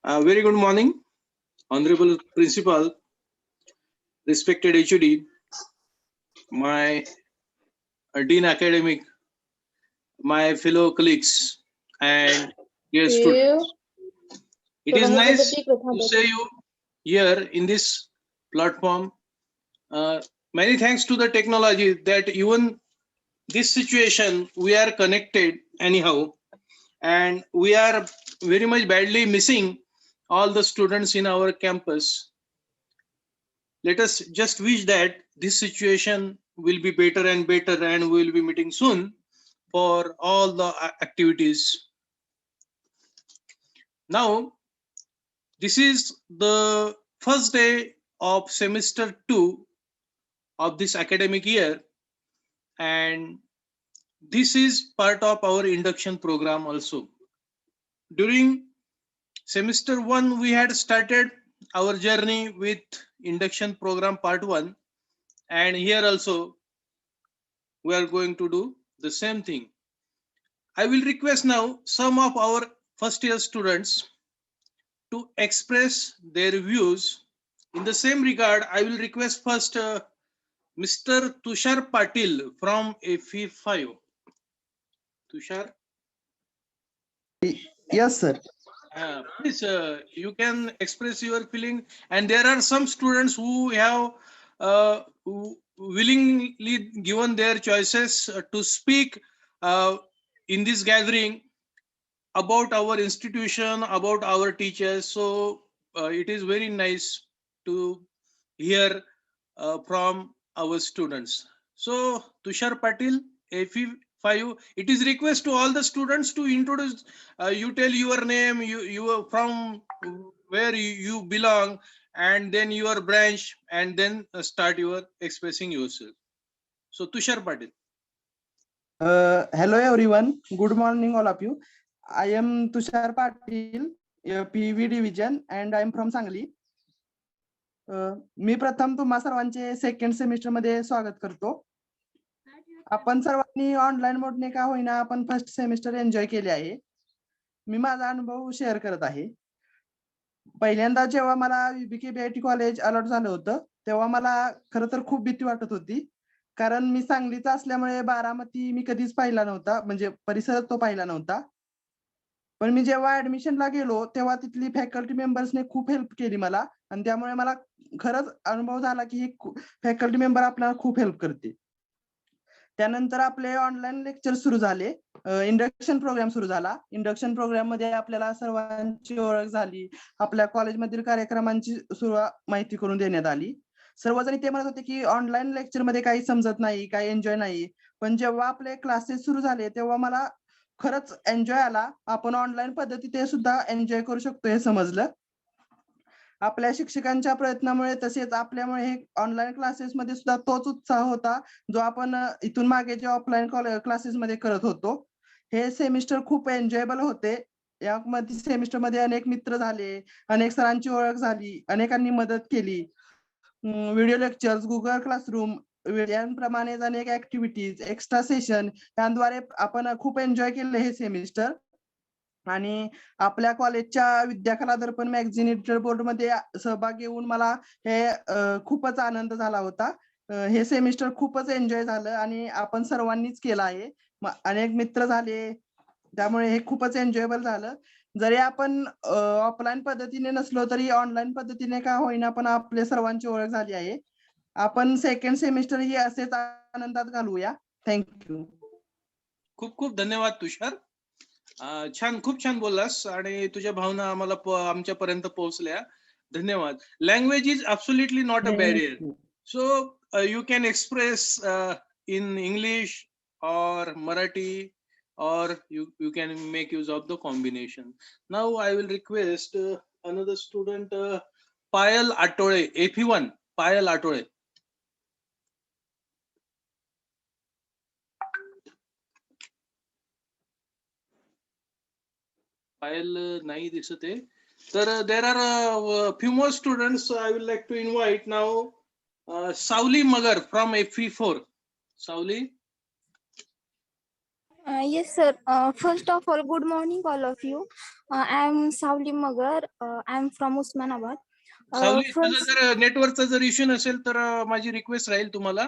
Very good morning, Honorable Principal, respected HOD, my Dean Academic, my fellow colleagues, and dear students. It is nice to see you here in this platform. Many thanks to the technology that even this situation we are connected anyhow, and we are very much badly missing all the students in our campus. Let us just wish that this situation will be better and better, and we will be meeting soon for all the activities. Now, this is the first day of semester 2 of this academic year, and this is part of our induction program also. During semester 1, we had started our journey with induction program part 1, and here also we are going to do the same thing. I will request now some of our first year students to express their views. In the same regard, I will request first Mr. Tushar Patil from FE5. Tushar? Yes, sir. Please, you can express your feeling. And there are some students who have willingly given their choices to speak in this gathering about our institution, about our teachers. So it is very nice to hear from our students. So Tushar Patil, FE5, it is request to all the students to introduce, you tell your name, you are from where you belong, and then your branch, and then start your expressing yourself. So Tushar Patil. Hello everyone. Good morning all of you. I am Tushar Patil, PV division, and I am from Sangli. मी प्रथम तुम्हा सर्वांचे second semester मध्ये स्वागत करतो. आपण सर्वांनी online मोडने का होईना आपण फर्स्ट सेमिस्टर एन्जॉय केले आहे. मी माझा अनुभव शेअर करत आहे. पहिल्यांदा जेव्हा मला BKBIT कॉलेज अलॉट झालं होतं तेव्हा मला खरं तर खूप भीती वाटत होती, कारण मी सांगलीचा असल्यामुळे बारामती मी कधीच पाहिला नव्हता, म्हणजे परिसरात तो पाहिला नव्हता. पण मी जेव्हा ऍडमिशनला गेलो तेव्हा तिथली फॅकल्टी मेंबर्सने खूप हेल्प केली मला, आणि त्यामुळे मला खरंच अनुभव झाला की ही फॅकल्टी मेंबर आपल्याला खूप हेल्प करते. त्यानंतर आपले ऑनलाईन लेक्चर सुरू झाले. इंडक्शन प्रोग्राम सुरू झाला. इंडक्शन प्रोग्राम मध्ये आपल्याला सर्वांची ओळख झाली. आपल्या कॉलेजमधील कार्यक्रमांची माहिती करून देण्यात आली. सर्वजण ते म्हणत होते की ऑनलाईन लेक्चर मध्ये काही समजत नाही, काही एन्जॉय नाही. पण जेव्हा आपले क्लासेस सुरू झाले तेव्हा मला खरंच एन्जॉय आला. आपण ऑनलाईन पद्धतीने सुद्धा एन्जॉय करू शकतो हे समजलं. आपल्या शिक्षकांच्या प्रयत्नामुळे तसेच आपल्यामुळे हे ऑनलाईन क्लासेस मध्ये सुद्धा तोच उत्साह होता जो आपण इथून मागे जे ऑफलाईन क्लासेस मध्ये करत होतो. हे सेमिस्टर खूप एन्जॉयबल होते. यामध्ये सेमिस्टर मध्ये अनेक मित्र झाले, अनेक सरांची ओळख झाली, अनेकांनी मदत केली. व्हिडिओ लेक्चर्स, गुगल क्लासरूम याप्रमाणे अनेक ऍक्टिव्हिटीज, एक्स्ट्रा सेशन यांद्वारे आपण खूप एन्जॉय केले हे सेमिस्टर. आणि आपल्या कॉलेजच्या विद्याकला दर्पण मॅगझिन एडिटर बोर्ड मध्ये सहभाग घेऊन मला हे खूपच आनंद झाला होता. हे सेमिस्टर खूपच एन्जॉय झालं आणि आपण सर्वांनीच केलं आहे. अनेक मित्र झाले, त्यामुळे हे खूपच एन्जॉयबल झालं. जरी आपण ऑफलाईन पद्धतीने नसलो तरी ऑनलाईन पद्धतीने का होईना पण आपल्या सर्वांची ओळख झाली आहे. आपण सेकंड सेमिस्टर ही असेच आनंदात घालूया. थँक्यू. खूप खूप धन्यवाद तुषार. छान, खूप छान बोललास आणि तुझ्या भावना आम्हाला आमच्यापर्यंत पोहोचल्या. धन्यवाद. Language is absolutely not a barrier. So you can express in English or Marathi, or you can make use of the combination. Now I will request another student, Payal Atole, FE1, Payal Atole. Payal nahi disat hai. So there are few more students I would like to invite now. Sauli Magar from FE4. Sauli. Yes, sir. First of all, good morning, all of you. I am Savli Magar. I am from Usmanabad. सावली, तुझं First, जर नेटवर्कचा जर issue नसेल तर माझी request राहील तुम्हाला,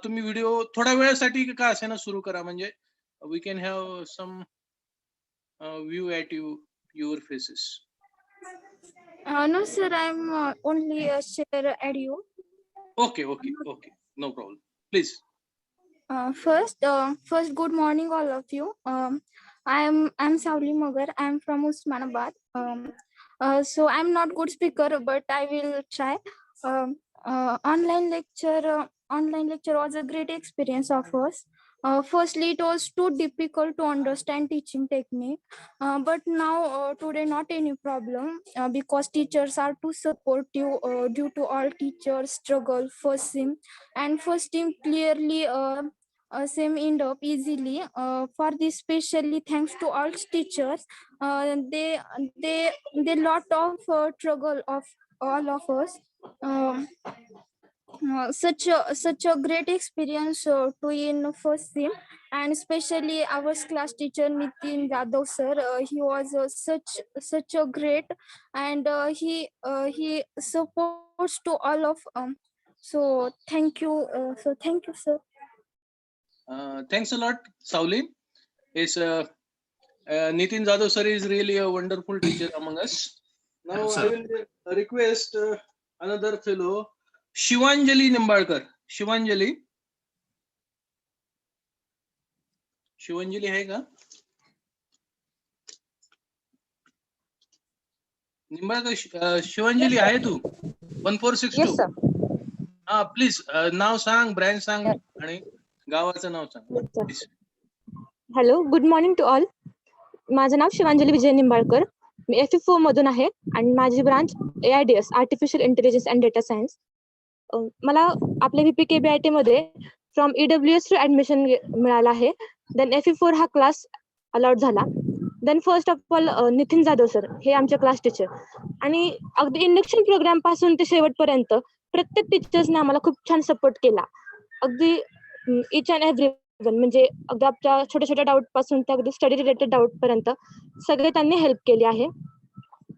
तुम्ही video थोड्या वेळासाठी का असेना सुरू करा, म्हणजे we can have some view at your faces. no, sir. I am only share audio. Okay okay okay, no problem, please. First, good morning, all of you. I'm Savli Magar. I'm from Usmanabad. So I'm not good speaker, but I will try. Online lecture was a great experience of us. Firstly, it was too difficult to understand teaching technique, but now today not any problem because teachers are too supportive due to all teachers struggle first sim and first team clearly same end up easily. For this, specially thanks to all teachers. They lot of struggle of all of us. Such a great experience to in first sim, and especially our class teacher Nitin Yadav sir. He was such a great, and he supports to all of. So thank you. So thank you, sir. Thanks a lot, Savli. Yes, Nitin Jadhav sir is really a wonderful teacher among us. Now Yes, I sir. will request another fellow, Shivanjali Nimbalkar. Shivanjali आहे का? निंबाळकर, शिवांजली आहे तू? 1462. Yes, sir. हा, please नाव सांग, brand सांग आणि गावाचं नाव सांग. Yes, sir. Please. Hello, good morning to all. माझं नाव शिवांजली विजय निंबाळकर. मी FE4 मधून आहे आणि माझी branch AIDS artificial intelligence and data science. मला आपल्या VPKBIT मध्ये फ्रॉम EWS टू ऍडमिशन मिळालं आहे. देन FE4 हा क्लास अलॉट झाला. Then first of all Nitin Jadhav sir हे आमचे क्लास टीचर, आणि अगदी इंडक्शन प्रोग्राम पासून ते शेवटपर्यंत प्रत्येक टीचर्सने आम्हाला खूप छान सपोर्ट केला. अगदी इच अँड एव्हरी म्हणजे अगदी आपल्या छोट्या छोट्या डाऊट पासून ते अगदी स्टडी रिलेटेड डाऊट पर्यंत सगळे त्यांनी हेल्प केली आहे.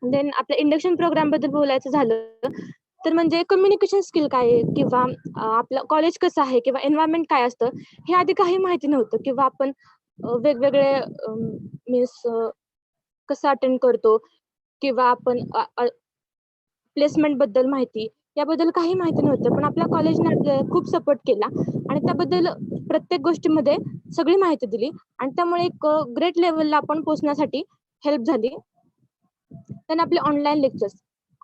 देन आपल्या इंडक्शन प्रोग्राम बद्दल बोलायचं झालं तर म्हणजे कम्युनिकेशन स्किल काय आहे, किंवा आपलं कॉलेज कसं आहे, किंवा एन्व्हायरमेंट काय असतं हे आधी काही माहिती नव्हतं, किंवा आपण वेगवेगळे मीन्स कसं अटेंड करतो, किंवा आपण प्लेसमेंट बद्दल माहिती, याबद्दल काही माहिती नव्हतं. पण आपल्या कॉलेजने आपल्याला खूप सपोर्ट केला आणि त्याबद्दल प्रत्येक गोष्टीमध्ये सगळी माहिती दिली, आणि त्यामुळे एक ग्रेट लेवलला आपण पोहोचण्यासाठी हेल्प झाली. त्यांना आपले ऑनलाईन लेक्चर्स,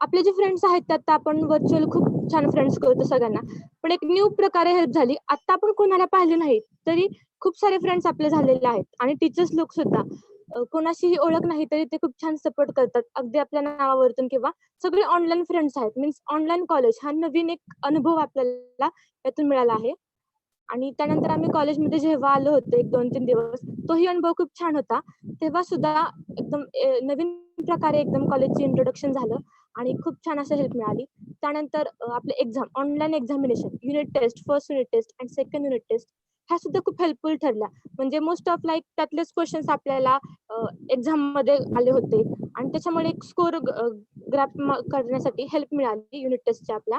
आपले जे फ्रेंड्स आहेत त्यात आपण व्हर्च्युअल खूप छान फ्रेंड्स करतो सगळ्यांना, पण एक न्यू प्रकारे हेल्प झाली. आता आपण कोणाला पाहिले नाही तरी खूप सारे फ्रेंड्स आपले झालेले आहेत, आणि टीचर्स लोक सुद्धा कोणाशीही ओळख नाही तरी ते खूप छान सपोर्ट करतात, अगदी आपल्या नावावरतून. किंवा सगळे ऑनलाईन फ्रेंड्स आहेत, मीन्स ऑनलाईन कॉलेज हा नवीन एक अनुभव आपल्याला यातून मिळाला आहे. आणि त्यानंतर आम्ही कॉलेजमध्ये जेव्हा आलो होतो 1-2-3 दिवस, तोही अनुभव खूप छान होता. तेव्हा सुद्धा एकदम नवीन प्रकारे एकदम कॉलेजचे इंट्रोडक्शन झालं आणि खूप छान असं हेल्प मिळाली. त्यानंतर आपले exam, online examination, unit test, first unit test आणि सेकंड युनिट टेस्ट ह्या सुद्धा खूप हेल्पफुल ठरल्या. म्हणजे मोस्ट ऑफ लाईक त्यातलेच क्वेश्चन्स आपल्याला एक्झाम मध्ये आले होते, आणि त्याच्यामुळे एक स्कोर ग्राफ करण्यासाठी हेल्प मिळाली युनिट टेस्टच्या आपल्या.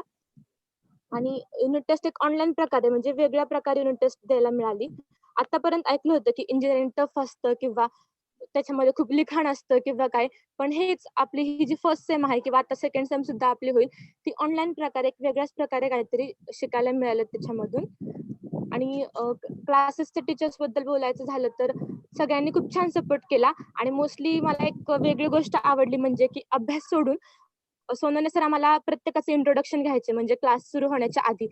आणि युनिट टेस्ट एक ऑनलाईन प्रकारे म्हणजे वेगळ्या प्रकारे युनिट टेस्ट द्यायला मिळाली. आतापर्यंत ऐकलं होतं की इंजिनिअरिंग टफ असतं, किंवा त्याच्यामध्ये खूप लिखाण असतं किंवा काय, पण हेच आपली ही जी फर्स्ट सेम आहे किंवा आता सेकंड सेम सुद्धा आपली होईल, ती ऑनलाईन प्रकारे एक वेगळ्याच प्रकारे काहीतरी शिकायला मिळालं त्याच्यामधून. आणि क्लासेसच्या टीचर्स बद्दल बोलायचं झालं तर सगळ्यांनी खूप छान सपोर्ट केला. आणि मोस्टली मला एक वेगळी गोष्ट आवडली म्हणजे की अभ्यास सोडून सोनवणे सर आम्हाला प्रत्येकाचं इंट्रोडक्शन घ्यायचे, म्हणजे क्लास सुरू होण्याच्या आधी.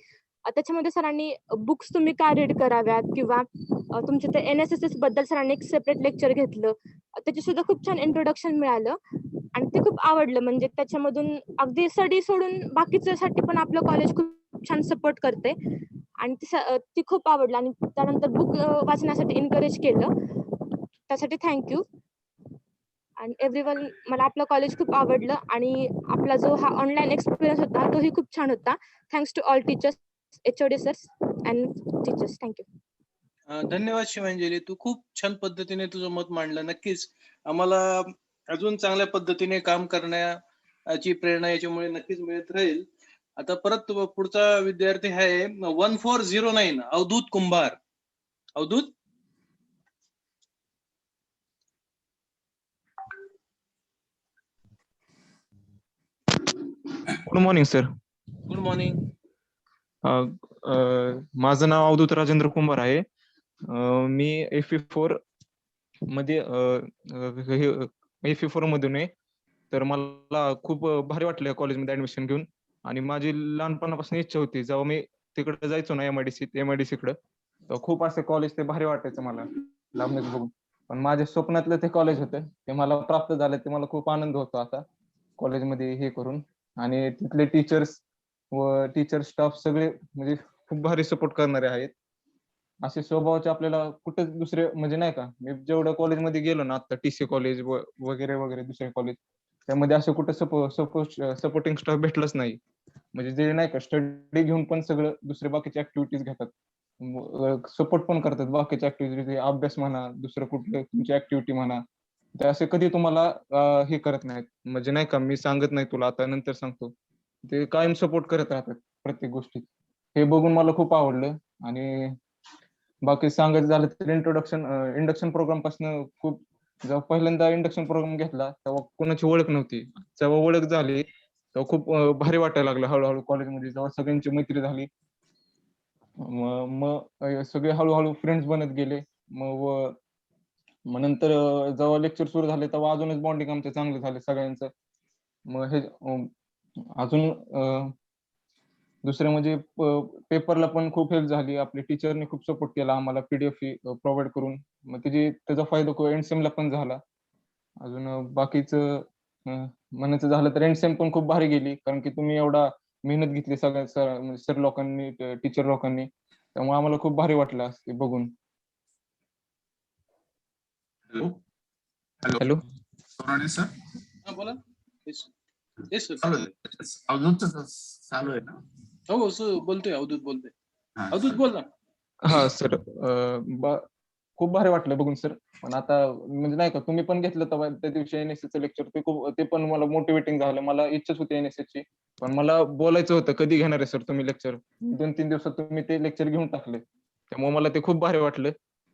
त्याच्यामध्ये सरांनी बुक्स तुम्ही का रीड कराव्यात, किंवा तुमच्या ते NSS बद्दल सरांनी एक सेपरेट लेक्चर घेतलं, त्याचे सुद्धा खूप छान इंट्रोडक्शन मिळालं आणि ते खूप आवडलं. म्हणजे त्याच्यामधून अगदी स्टडी सोडून बाकीच्यासाठी पण आपलं कॉलेज खूप छान सपोर्ट करते, आणि ती खूप आवडलं. आणि त्यानंतर बुक वाचण्यासाठी एनकरेज केलं, त्यासाठी थँक्यू. आणि एव्हरीवन, मला आपलं कॉलेज खूप आवडलं, आणि आपला जो हा ऑनलाईन एक्सपिरियन्स होता तोही खूप छान होता. Thanks to all teachers, HOD sir and teachers. Thank you. धन्यवाद शिवांजली. तू खूप छान पद्धतीने तुझं मत मांडलं. नक्कीच आम्हाला अजून चांगल्या पद्धतीने काम करण्याची प्रेरणा याच्यामुळे नक्कीच मिळत राहील. आता परत पुढचा विद्यार्थी आहे 1409 Avdhoot Kumbhar. Avdhoot. Good morning sir. Good morning. माझं नाव अवधूत राजेंद्र कुंभार आहे. मी FE4 मध्ये FE4 मधून आहे. तर मला खूप भारी वाटलं कॉलेजमध्ये ऍडमिशन घेऊन. आणि माझी लहानपणापासून इच्छा होती, जेव्हा मी तिकडे जायचो ना MIDC कडे, तर खूप असे कॉलेज ते भारी वाटायचं मला लांबच बघून. पण माझ्या स्वप्नातलं ते कॉलेज होतं, ते मला प्राप्त झालं. ते मला खूप आनंद होतो आता कॉलेजमध्ये हे करून. आणि तिथले टीचर स्टाफ सगळे म्हणजे खूप भारी सपोर्ट करणारे आहेत. असे स्वभावाचे आपल्याला कुठेच दुसरे म्हणजे नाही का, मी जेवढं कॉलेजमध्ये गेलो ना आता, TC कॉलेज वगैरे वगैरे दुसरे कॉलेज, त्यामध्ये असं कुठं सपोर्टिंग स्टाफ भेटलंच नाही. म्हणजे जे नाही का स्टडी घेऊन पण सगळं दुसरे बाकीचे ऍक्टिव्हिटीज घेतात, सपोर्ट पण करतात बाकीच्या ऍक्टिव्हिटी, अभ्यास म्हणा, दुसरं कुठलं तुमची ऍक्टिव्हिटी म्हणा, ते असे कधी तुम्हाला हे करत नाहीत. म्हणजे नाही का, मी सांगत नाही तुला आता, नंतर सांगतो. ते कायम सपोर्ट करत राहतात प्रत्येक गोष्टीत. हे बघून मला खूप आवडलं. आणि बाकी सांगायचं झालं तर इंडक्शन प्रोग्राम पासून खूप, जेव्हा पहिल्यांदा इंडक्शन प्रोग्राम घेतला तेव्हा कोणाची ओळख नव्हती. जेव्हा ओळख झाली तेव्हा खूप भारी वाटायला लागलं. हळूहळू कॉलेजमध्ये जेव्हा सगळ्यांची मैत्री झाली, मग सगळे हळूहळू फ्रेंड्स बनत गेले. मग नंतर जेव्हा लेक्चर सुरू झाले तेव्हा अजूनच बॉन्डिंग आमचं चांगलं झालं सगळ्यांचं. मग हे अजून दुसरं म्हणजे पेपरला पण खूप हेल्प झाली. आपल्या टीचरने खूप सपोर्ट केला आम्हाला PDF प्रोव्हाइड करून. मग त्याचा फायदा एंडसेमला पण झाला. अजून बाकीचं म्हणायचं झालं तर एंडसेम पण खूप भारी गेली, कारण की तुम्ही एवढा मेहनत घेतली सगळ्या सर लोकांनी, टीचर लोकांनी, त्यामुळे आम्हाला खूप भारी वाटलं ते बघून. Hello hello. सोनाने सर. हा बोला. Yes sir. चालू आहे. अवधूतचं चालू आहे ना? हो सर, बोलतोय अवधूत बोलतोय. हा, अवधूत सर. बोल ना. हा सर, खूप भारी वाटलं बघून सर. पण आता म्हणजे नाही का, तुम्ही पण घेतलं तेव्हा त्या दिवशी NSS लेक्चर, ते पण मला मोटिवेटिंग झालं. मला इच्छाच होती NSS ची, पण मला बोलायचं होतं कधी घेणार आहे सर तुम्ही लेक्चर. 2-3 दिवसात तुम्ही ते लेक्चर घेऊन टाकले, त्यामुळे मला ते खूप भारी वाटलं.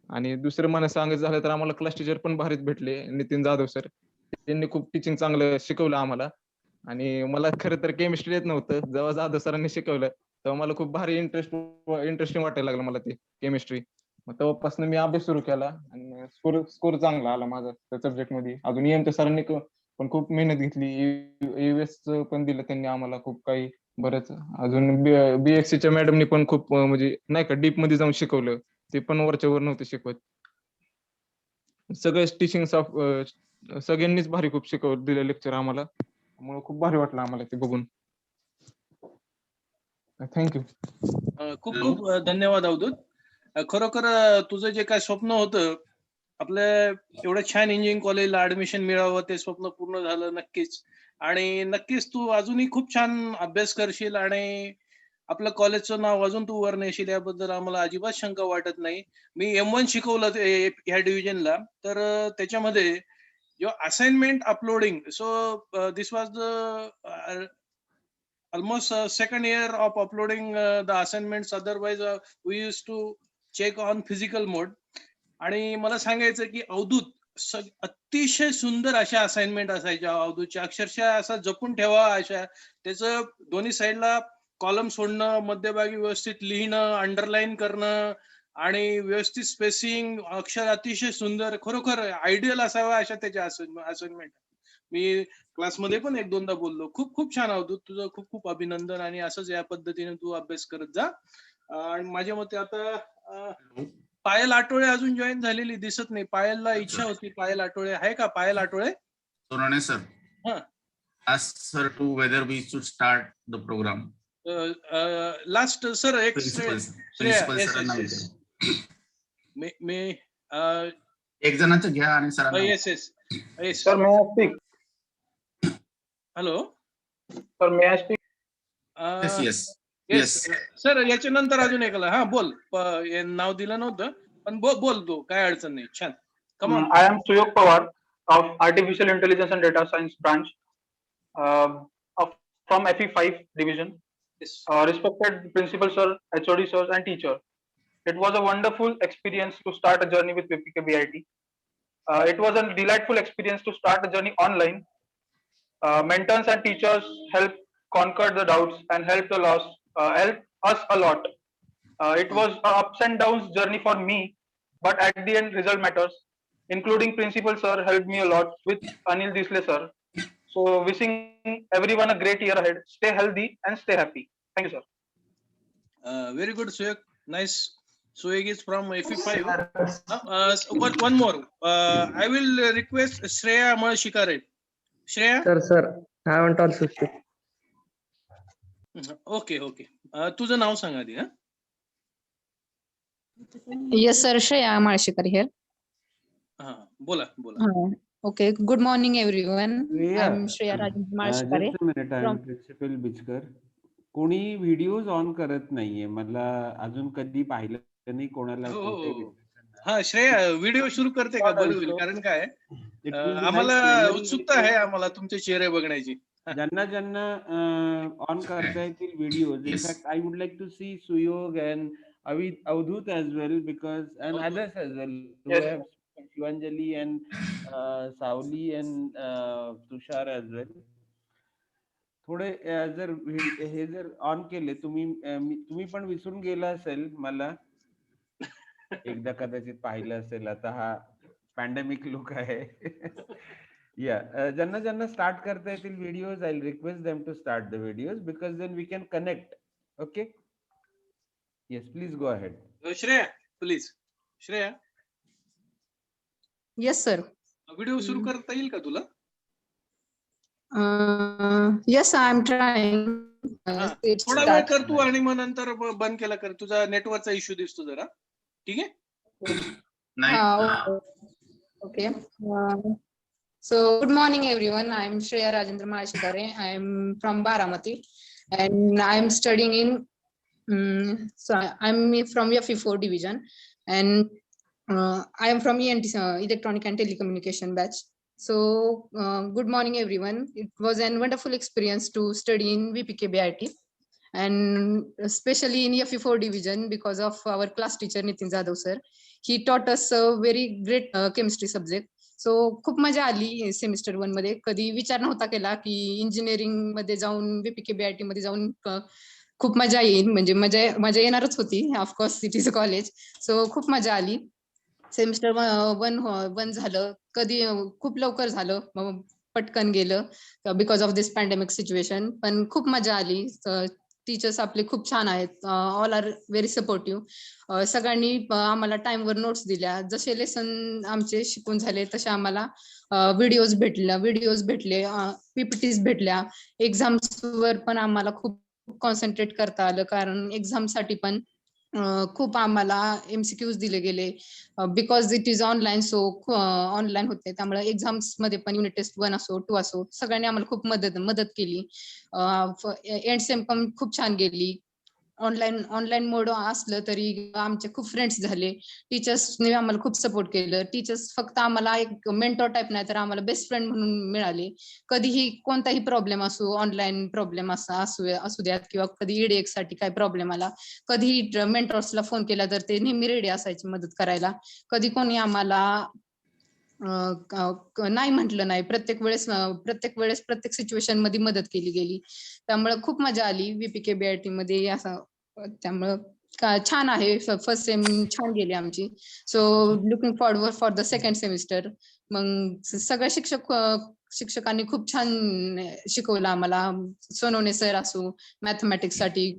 आणि दुसरं मला सांगायचं झालं तर आम्हाला क्लास टीचर पण भारीच भेटले, नितीन जाधव सर. त्यांनी खूप टीचिंग चांगलं शिकवलं आम्हाला. आणि मला खरं तर केमिस्ट्री येत नव्हतं, जेव्हा जाधव सरांनी शिकवलं तेव्हा मला खूप भारी इंटरेस्टिंग वाटायला लागलं मला ते केमिस्ट्री. मग तेव्हापासून मी अभ्यास सुरू केला आणि स्कोर चांगला आला माझा त्या सब्जेक्ट मध्ये. अजून EMच्या सरांनी पण खूप मेहनत घेतली. EVS पण दिलं त्यांनी आम्हाला खूप काही बरंच. अजून BSCच्या मॅडमनी पण खूप म्हणजे नाही का डीप मध्ये जाऊन शिकवलं. ते पण वरच्या वर नव्हते शिकवत. सगळे टीचिंग स्टाफ सगळ्यांनीच भारी खूप शिकवलं दिलं लेक्चर आम्हाला, त्यामुळे खूप भारी वाटलं आम्हाला ते बघून. थँक्यू. खूप खूप धन्यवाद अवधूत. खरोखर तुझं जे काय स्वप्न होतं, आपल्या एवढं छान इंजिनिअरिंग कॉलेजला ऍडमिशन मिळावं, ते स्वप्न पूर्ण झालं नक्कीच. आणि नक्कीच तू अजूनही खूप छान अभ्यास करशील आणि आपलं कॉलेजचं नाव अजून तू वर नेशील, याबद्दल आम्हाला अजिबात शंका वाटत नाही. मी M1 शिकवलं ह्या डिव्हिजनला, तर त्याच्यामध्ये जेव्हा assignment uploading, so this was the almost second year of uploading the assignments. Otherwise we used to check on physical mode. आणि मला सांगायचं की अवधूत अतिशय सुंदर अशा असाइनमेंट असायच्या अवधूतच्या, अक्षरशः असा जपून ठेवा अशा. त्याचं दोन्ही साईडला कॉलम सोडणं, मध्यभागी व्यवस्थित लिहिणं, अंडरलाईन करणं आणि व्यवस्थित स्पेसिंग, अक्षर अतिशय सुंदर, खरोखर आयडियल असावा अशा त्याच्या असाइनमेंट. मी क्लासमध्ये पण 1-2दा बोललो. खूप खूप छान अवधूत, तुझं खूप खूप अभिनंदन. आणि असंच या पद्धतीने तू अभ्यास करत जा. आणि माझ्या मते आता पायल आठवळे अजून जॉईन झालेली दिसत नाही. पायलला इच्छा होती. पायल आठवळे आहे का? पायल आठवळे. सोनाने सर. हा. Ask sir to whether we should start the program. Last sir एक Principal श्रेया. सरांना येस मी एक जणांचं घ्या आणि सरांना. Yes Sir, may I speak? Hello. Sir, may I speak? Yes. Yes sir, याच्या नंतर अजून एकला. हा बोल. नाव दिलं नव्हतं. पण बोल तू, काय अडचण नाही. छान. Come on. I am Suyog Pawar of Artificial Intelligence and Data Science branch from FE5 division. Yes. Respected principal sir, HOD sir, and teacher. It was a wonderful experience to start a journey with VPK BIT. It was a delightful experience to start a journey online. Mentors and teachers helped conquer the doubts and helped us a lot. It was a ups and downs journey for me, but at the end, result matters. Including principal sir helped me a lot with Anil Disle sir. So wishing everyone a great year ahead. Stay healthy and stay happy. Thank you, sir. Very good, Suyog. Nice. Suyog is from FE5. One more. I will request Shreya Malshikare. Shreya? Sir, I want also speak. Okay. तुझं नाव सांग आधी. हा. Yes, sir. Shreya Malshikar here. हा, बोला. Okay. Good morning, everyone. Shreya, I'm Shreya Rajendra Malshikar. just a minute, I am Principal Bichkar. कोणी videos on करत नाहीये, मला अजून कधी पाहिलं नाही कोणाला. हा, श्रेया व्हिडिओ सुरू करते का? बरं होईल. कारण काय आम्हाला उत्सुकता आहे आम्हाला तुमचे चेहरे बघण्याची. ज्यांना ऑन करता येतील videos. In fact I would like to see Suyog and Avdhoot as well, because and others as well who Yes. have Shivanjali and Sauli and Tushar as well. थोडे जर हे जर ऑन केले, तुम्ही पण विसरून गेला असेल मला. एकदा कदाचित पाहिलं असेल. आता हा पॅन्डेमिक लुक आहे. या ज्यांना स्टार्ट करता येतील videos, I request them to start the videos, because then we can connect. Okay, yes, please go ahead. Shreya, please. Shreya, Yes, sir. Video सुरू करता येईल का तुला? Yes, I'm trying. It's थोडा वेळ start. कर तू आणि मग नंतर बंद केला कर. तुझा नेटवर्कचा इश्यू दिसतो जरा. ठीक आहे. Okay. So good morning, everyone. I'm Shreya Rajendra Malshikar. I'm from Baramati, and I'm studying in. So I'm from FE4 division, and I am from ENT, Electronic and Telecommunication batch. So good morning, everyone. It was a wonderful experience to study in VPK BIT, and especially in FE4 division because of our class teacher Nitin Jadhav sir. He taught us a very great chemistry subject. So खूप मजा आली semester 1 मध्ये. कधी विचार नव्हता केला की engineering मध्ये जाऊन VPK BIT मध्ये जाऊन खूप मजा येईल. म्हणजे मजा येणारच होती. Of course it is a college. So खूप मजा आली. सेमिस्टर 1 झालं. कधी खूप लवकर झालं, मग पटकन गेलं because of this pandemic situation. पण खूप मजा आली. टीचर्स आपले खूप छान आहेत. All are very supportive. सगळ्यांनी आम्हाला टाइमवर नोट्स दिल्या. जसे लेसन आमचे शिकून झाले तसे आम्हाला व्हिडिओज भेटले, पीपीटीज भेटल्या. एक्झाम्स वर पण आम्हाला खूप कॉन्सन्ट्रेट करता आलं, कारण एक्झाम साठी पण खूप आम्हाला MCQs दिले गेले. Because it is online, so online होते, त्यामुळे एक्झाम्स मध्ये पण युनिट टेस्ट 1 असो 2 असो सगळ्यांनी आम्हाला खूप मदत केली. एंड सेम पण खूप छान गेली. ऑनलाईन मोड असलं तरी आमचे खूप फ्रेंड्स झाले. टीचर्सने आम्हाला खूप सपोर्ट केलं. टीचर्स फक्त आम्हाला एक मेंटॉर टाईप नाही तर आम्हाला बेस्ट फ्रेंड म्हणून मिळाले. कधीही कोणताही प्रॉब्लेम असो, ऑनलाईन प्रॉब्लेम असू द्यात किंवा कधी EDX साठी काय प्रॉब्लेम आला, कधी मेंटॉर्सला फोन केला तर ते नेहमी रेडी असायचे मदत करायला. कधी कोणी आम्हाला नाही म्हटलं नाही. प्रत्येक वेळेस प्रत्येक सिच्युएशन मध्ये मदत केली गेली. त्यामुळे खूप मजा आली VPK BIT मध्ये. असं त्यामुळं छान आहे. फर्स्ट सेम छान गेली आमची. So looking forward for the second semester. मग सगळ्या शिक्षकांनी खूप छान शिकवलं आम्हाला. सोनवणे सर असो, मॅथमॅटिक्स साठी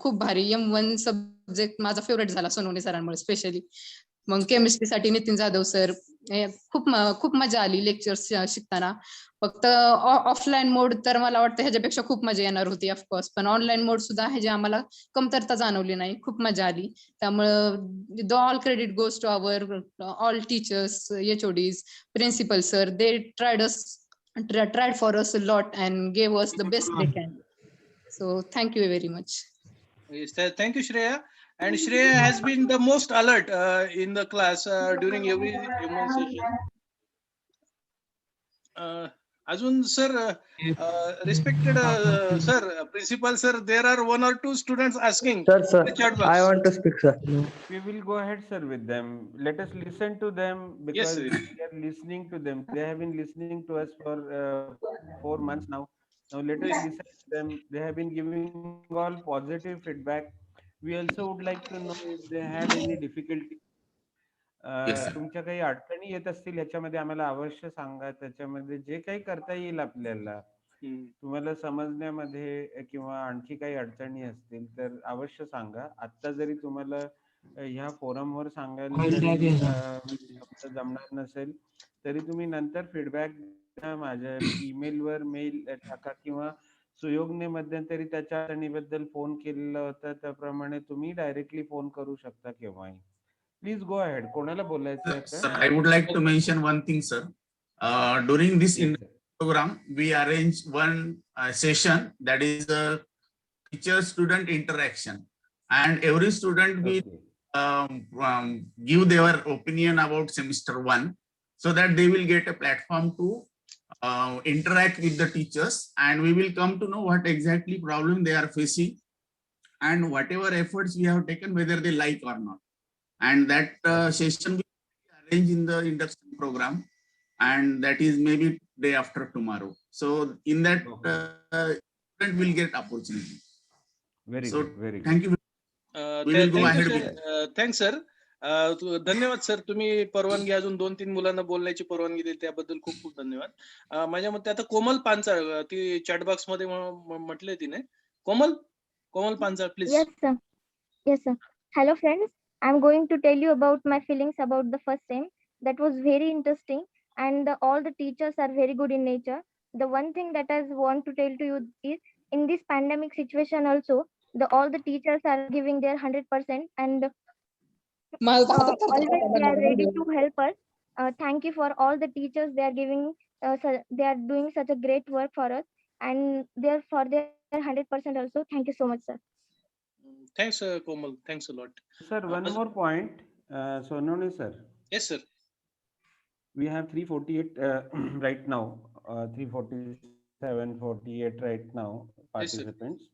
खूप भारी. M1 सब्जेक्ट माझा फेवरेट झाला सोनवणे सरांमुळे स्पेशली. मग केमिस्ट्री साठी नितीन जाधव सर. खूप मजा आली लेक्चर्स शिकताना. फक्त ऑफलाईन मोड तर मला वाटतं ह्याच्यापेक्षा खूप मजा येणार होती ऑफकोर्स, पण ऑनलाईन मोड सुद्धा ह्याची आम्हाला कमतरता जाणवली नाही. खूप मजा आली. त्यामुळं all credit goes to our all teachers, HODs, principal sir. They tried for us a lot and gave us the best they can. So thank you very much. Yes, thank you, Shreya. and Shreya has been the most alert in the class during every M1 session. Azun sir, respected sir, principal sir, there are 1 or 2 students asking Sir, the chat I box. want to speak, sir. We will go ahead, sir, with them. Let us listen to them Yes, because sir. we are listening to them. They have been listening to us for 4 months now. Now let us Yes. listen to them. They have been giving all positive feedback. We also would like to know if they had any difficulty. Yes, sir. तुमच्या काही अडचणी येत असतील ह्याच्यामध्ये आम्हाला अवश्य सांगा. त्याच्यामध्ये जे काही करता येईल आपल्याला तुम्हाला समजण्यामध्ये किंवा आणखी काही अडचणी असतील तर अवश्य सांगा. आत्ता जरी तुम्हाला ह्या फोरमवर सांगायला जरी शब्द जमणार नसेल तरी तुम्ही नंतर फीडबॅक माझ्या ईमेलवर मेल टाका किंवा सुयोगने मध्यंतरी त्याच्या अडचणीबद्दल फोन केलेला होता त्याप्रमाणे तुम्ही डायरेक्टली फोन करू शकता केव्हाही. Please go ahead. कोणाला बोलायचं आहे Sir, आता? I would like to mention one thing, sir. During this Yes, sir. program, we arrange one session that is teacher-student interaction, and every student will Okay. give their opinion about semester 1, so that they will get a platform to interact with the teachers, and we will come to know what exactly problem they are facing and whatever efforts we have taken, whether they like or not. And that session will be arranged in the induction program, and that is maybe day after tomorrow. So in that student will get opportunity. Very So good. Very good. thank you. We will go Thank you, ahead sir. with Thanks, sir. धन्यवाद sir, तुम्ही परवानगी अजून 2-3 मुलांना बोलण्याची परवानगी दिली त्याबद्दल खूप खूप धन्यवाद. माझ्या मते आता कोमल पांचाळ ती चॅट बॉक्स मध्ये म्हटले तिने. Komal Panchal please. Yes, sir. Yes, sir. Hello, friends. I'm going to tell you about my feelings about the first time. That was very interesting, and all the teachers are very good in nature. The one thing that I want to tell to you is, in this pandemic situation also, all the teachers are giving their 100%, and always they are ready to help us. Thank you for all the teachers. They are giving, they are doing such a great work for us, and they're for their 100% also. Thank you so much, sir. Thanks, Komal. Thanks a lot. Sir, one more point. Sononi sir. Yes, sir. We have 348 right now, 347, 48 right now participants. Yes,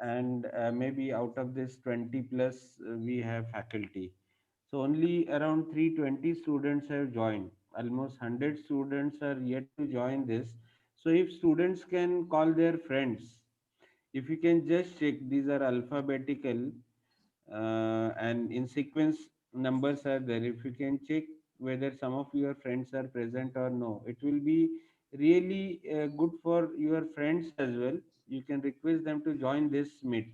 and maybe out of this 20 plus we have faculty. So only around 320 students have joined. Almost 100 students are yet to join this. So if students can call their friends, if you can just check, these are alphabetical and in sequence numbers are there. If you can check whether some of your friends are present or no, it will be really good for your friends as well. You can request them to join this meet.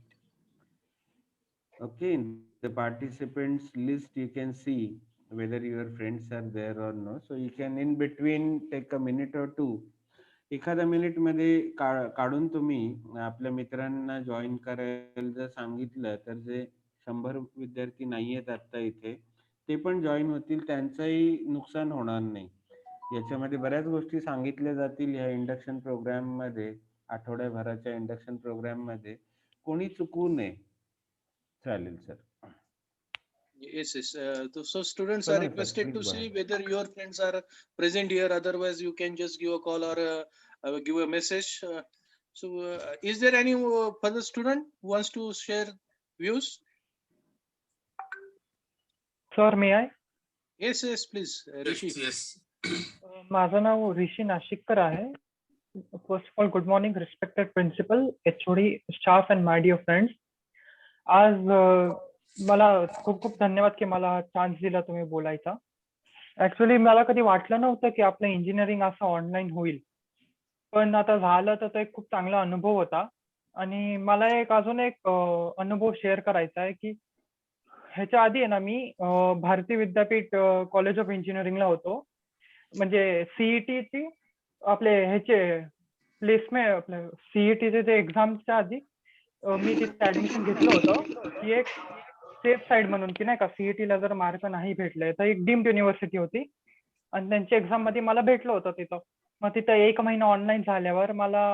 Okay, in the participants list you can see whether your friends are there or no. So you can in between take a minute or two. एखाद्या minute मध्ये काढून तुम्ही आपल्या मित्रांना join करायला जर सांगितलं तर जे 100 विद्यार्थी नाहीयेत आता इथे ते पण जॉईन होतील, त्यांचंही नुकसान होणार नाही. याच्यामध्ये बऱ्याच गोष्टी सांगितल्या जातील ह्या इंडक्शन प्रोग्राम मध्ये, आठवड्याभराच्या इंडक्शन प्रोग्राम मध्ये. कोणी चुकू नये. चालेल sir. Yes. So students are requested to see whether your friends are present here. Otherwise, you can just give a call or give a message. So, is there any further student who wants to share views? Sir, may I? Yes, please, Rishi. Yes. माझं नाव ऋषी नाशिककर आहे. First of all, good morning, respected principal, HOD, staff, and my dear friends. आज मला खूप खूप धन्यवाद की मला chance दिला तुम्ही बोलायचा. ऍक्च्युली मला कधी वाटलं नव्हतं की आपलं इंजिनिअरिंग असं ऑनलाईन होईल, पण आता झालं तर तो एक खूप चांगला अनुभव होता. आणि मला अजून एक अनुभव शेअर करायचा आहे की ह्याच्या आधी आहे ना मी भारती विद्यापीठ कॉलेज ऑफ इंजिनिअरिंगला होतो. म्हणजे सीईटीची आपले ह्याचे प्लेसमेंट, आपल्या सीईटीचे जे एक्झामच्या आधी मी तिथे ऍडमिशन घेतलं होतं. की एक सेफ साईड म्हणून की नाही का, सीईटीला जर मार्क नाही भेटले तर एक डीम्ड युनिव्हर्सिटी होती आणि त्यांच्या एक्झाम मध्ये मला भेटलं होतं तिथं. मग तिथं 1 महिना ऑनलाईन झाल्यावर मला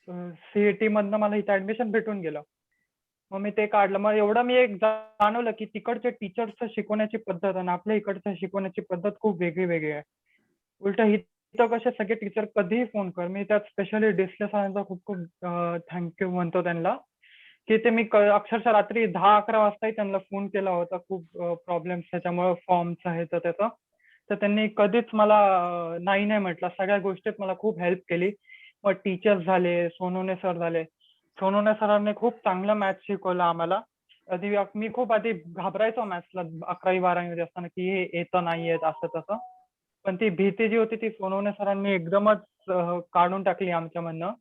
सीईटी मधनं मला इथं ऍडमिशन भेटून गेलं. मग मी ते काढलं. मग एवढं मी एक जाणवलं की तिकडच्या टीचर्सचं शिकवण्याची पद्धत आणि आपल्या इकडच्या शिकवण्याची पद्धत खूप वेगळी आहे. उलट इथं कसे सगळे टीचर कधीही फोन कर. मी त्यात स्पेशली डिसले सरांचा खूप खूप थँक्यू म्हणतो त्यांना, की ते मी अक्षरशः रात्री 10-11 वाजताही त्यांना फोन केला होता. खूप प्रॉब्लेम्स त्याच्यामुळे फॉर्मचं ह्याचं त्याचं. तर त्यांनी कधीच मला नाही नाही म्हटलं. सगळ्या गोष्टीत मला खूप हेल्प केली. मग टीचर्स झाले, सोनवणे सर झाले. सोनवणे सरांनी खूप चांगलं मॅथ्स शिकवलं आम्हाला. मी खूप आधी घाबरायचो मॅथ्सला 11वी-12वी मध्ये असताना, की हे येतं नाही येत असं तसं. पण ती भीती जी होती ती सोनवणे सरांनी एकदमच काढून टाकली आमच्यामधनं.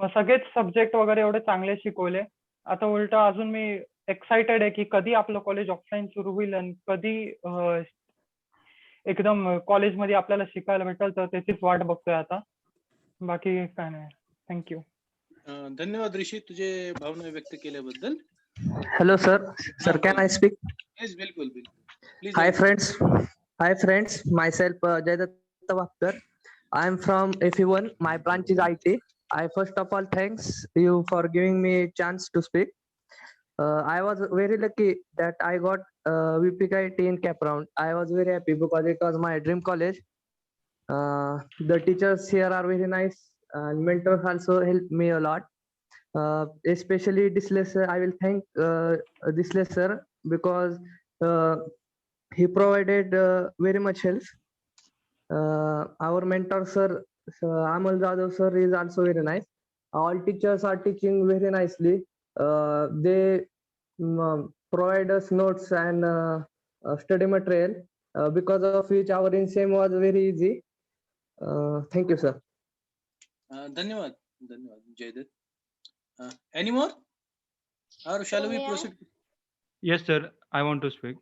मग सगळेच सब्जेक्ट वगैरे एवढे चांगले शिकवले. आता उलट अजून मी एक्साइटेड आहे की कधी आपलं कॉलेज ऑफलाईन सुरू होईल आणि कधी एकदम कॉलेजमध्ये आपल्याला शिकायला भेटेल, तर त्याचीच वाट बघतोय आता. बाकी काय नाही. थँक्यू. धन्यवाद ऋषी तुझे भावना व्यक्त केल्याबद्दल. Hello, sir. Sir, can I speak? Yes बिलकुल बिलकुल please. Hi, friends. Hi, friends. Myself, Jayadatta Bhaskar. I am from FE1. My branch is IT. I first of all thanks you for giving me a chance to speak. I was very lucky that I got VPKIT in Cap Round. I was very happy because it was my dream college. The teachers here are very nice, and mentors also helped me a lot. Especially Disle sir, I will thank Disle sir because uh, he provided very much help. Our mentor sir, Amal Jadhav sir, is also very nice. All teachers are teaching very nicely. They provide us notes and study material, because of which our INSEM was very easy. Thank you, sir. धन्यवाद धन्यवाद Jaydatt. Any more? Or shall we proceed? Yes, sir. I want to speak.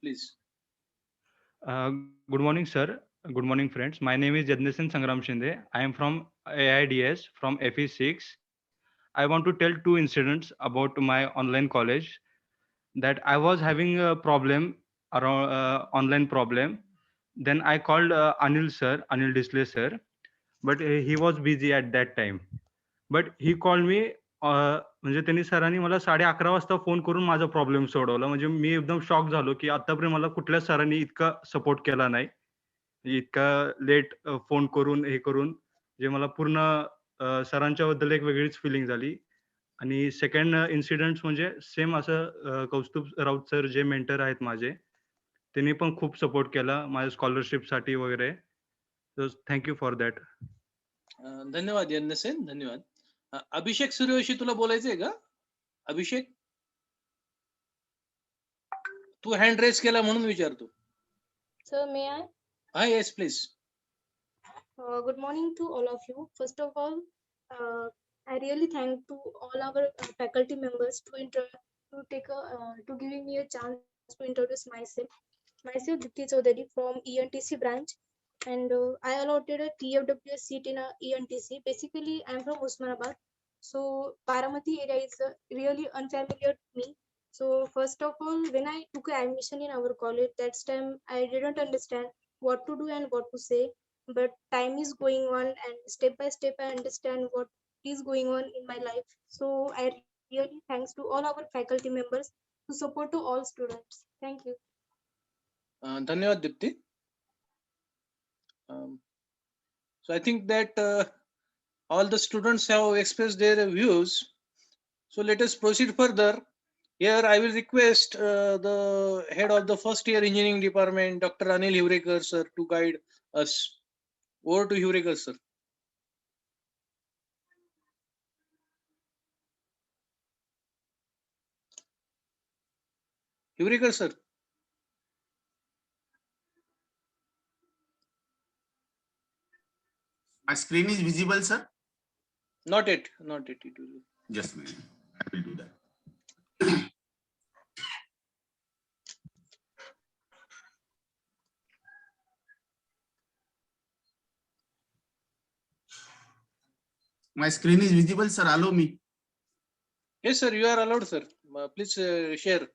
Please. Good morning, sir. Good morning, friends. My name is Jadnesan Sangram Shinde. I am from AIDS from FE6. I want to tell two incidents about my online college. That I was having a problem around online problem. Then I called Anil sir, Anil Disle sir, but he was busy at that time. But he called me. म्हणजे त्यांनी सरांनी मला 11:30 वाजता phone करून माझा problem सोडवला. म्हणजे मी एकदम शॉक झालो की आतापर्यंत मला कुठल्या सरांनी इतका सपोर्ट केला नाही. इतका लेट फोन करून हे करून जे मला पूर्ण सरांच्या बद्दल एक वेगळीच फिलिंग झाली. आणि सेकंड इन्सिडेंट म्हणजे सेम असं कौस्तुभ राऊत सर जे मेंटर आहेत माझे, त्यांनी पण खूप सपोर्ट केला माझ्या स्कॉलरशिपसाठी वगैरे. Thank you for that. धन्यवाद यन्नसेन, धन्यवाद. अभिषेक सूर्यवंशी तुला बोलायचंय का? अभिषेक, तू हँड रेस केला म्हणून विचारतो. Sir, may I? हा yes please. Good morning to all of you. First of all, I really thank to all our faculty members to giving me a chance to introduce myself. Myself Dipti Chaudhary from ENTC branch, and I allotted a TFWS seat in a ENTC. Basically, I'm from Osmanabad, so Baramati area is really unfamiliar to me. So first of all, when I took admission in our college, that time I didn't understand what to do and what to say. But time is going on, and step by step I understand what is going on in my life. So I really thanks to all our faculty members to support to all students. Thank you. धन्यवाद Deepti. So I think that all the students have expressed their views. So let us proceed further. Here I will request the head of the first year engineering department, Dr. Anil Hivrekar sir, to guide us. Over to Hivrekar sir. Hivrekar sir. My screen is visible, sir? Not yet, not yet. It will. Just a minute. I will do that. My screen is visible, sir. Allow me. Yes, sir. You are allowed, sir. Please share.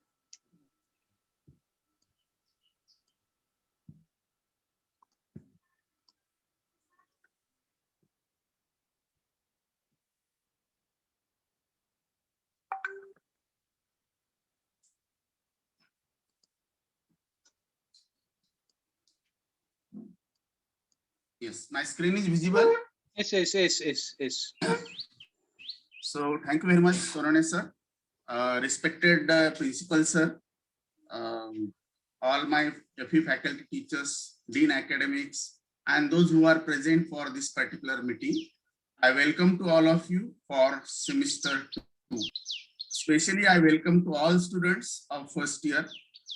Yes, my screen is visible. Yes. So thank you very much, Sorone sir. Respected principal sir, all my FE faculty teachers, dean academics, and those who are present for this particular meeting. I welcome to all of you for semester 2. Especially I welcome to all students of first year.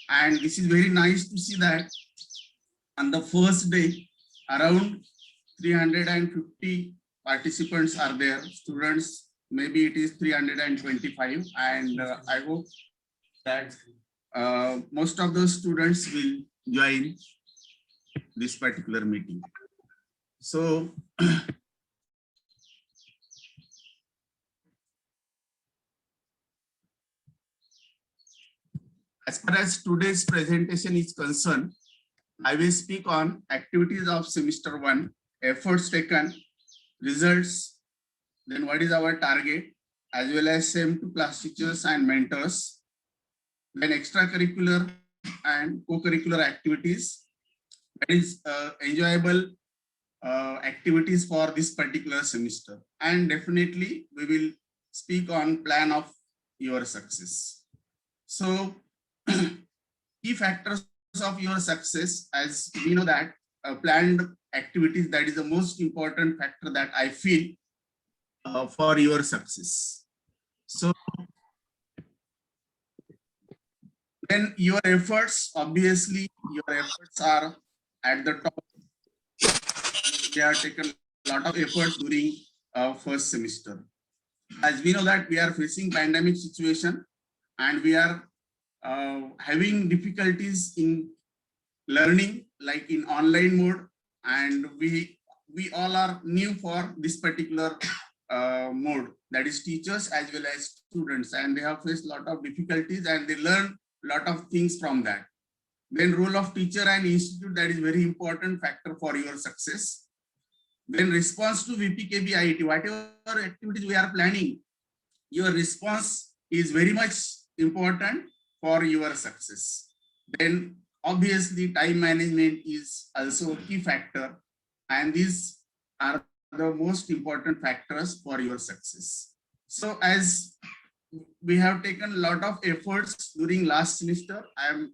And this is very nice to see that on the first day, around 350 participants are there, students, maybe it is 325, and I hope that most of those students will join this particular meeting. So, as far as today's presentation is concerned, I will speak on activities of semester 1, efforts taken, results, then what is our target, as well as same to class teachers and mentors, then extracurricular and co-curricular activities, that is enjoyable activities for this particular semester. And definitely we will speak on plan of your success. So key factors of your success, as we know that planned activities, that is the most important factor that I feel for your success. So then your efforts, obviously your efforts are at the top. They have taken a lot of efforts during first semester. As we know that we are facing pandemic situation and we are having difficulties in learning, like in online mode, and we all are new for this particular mode, that is teachers as well as students, and they have faced a lot of difficulties and they learn a lot of things from that. Then role of teacher and institute, that is very important factor for your success. Then response to VPKBIT, whatever activities we are planning, your response is very much important for your success. Then obviously time management is also a key factor, and these are the most important factors for your success. So as we have taken a lot of efforts during last semester,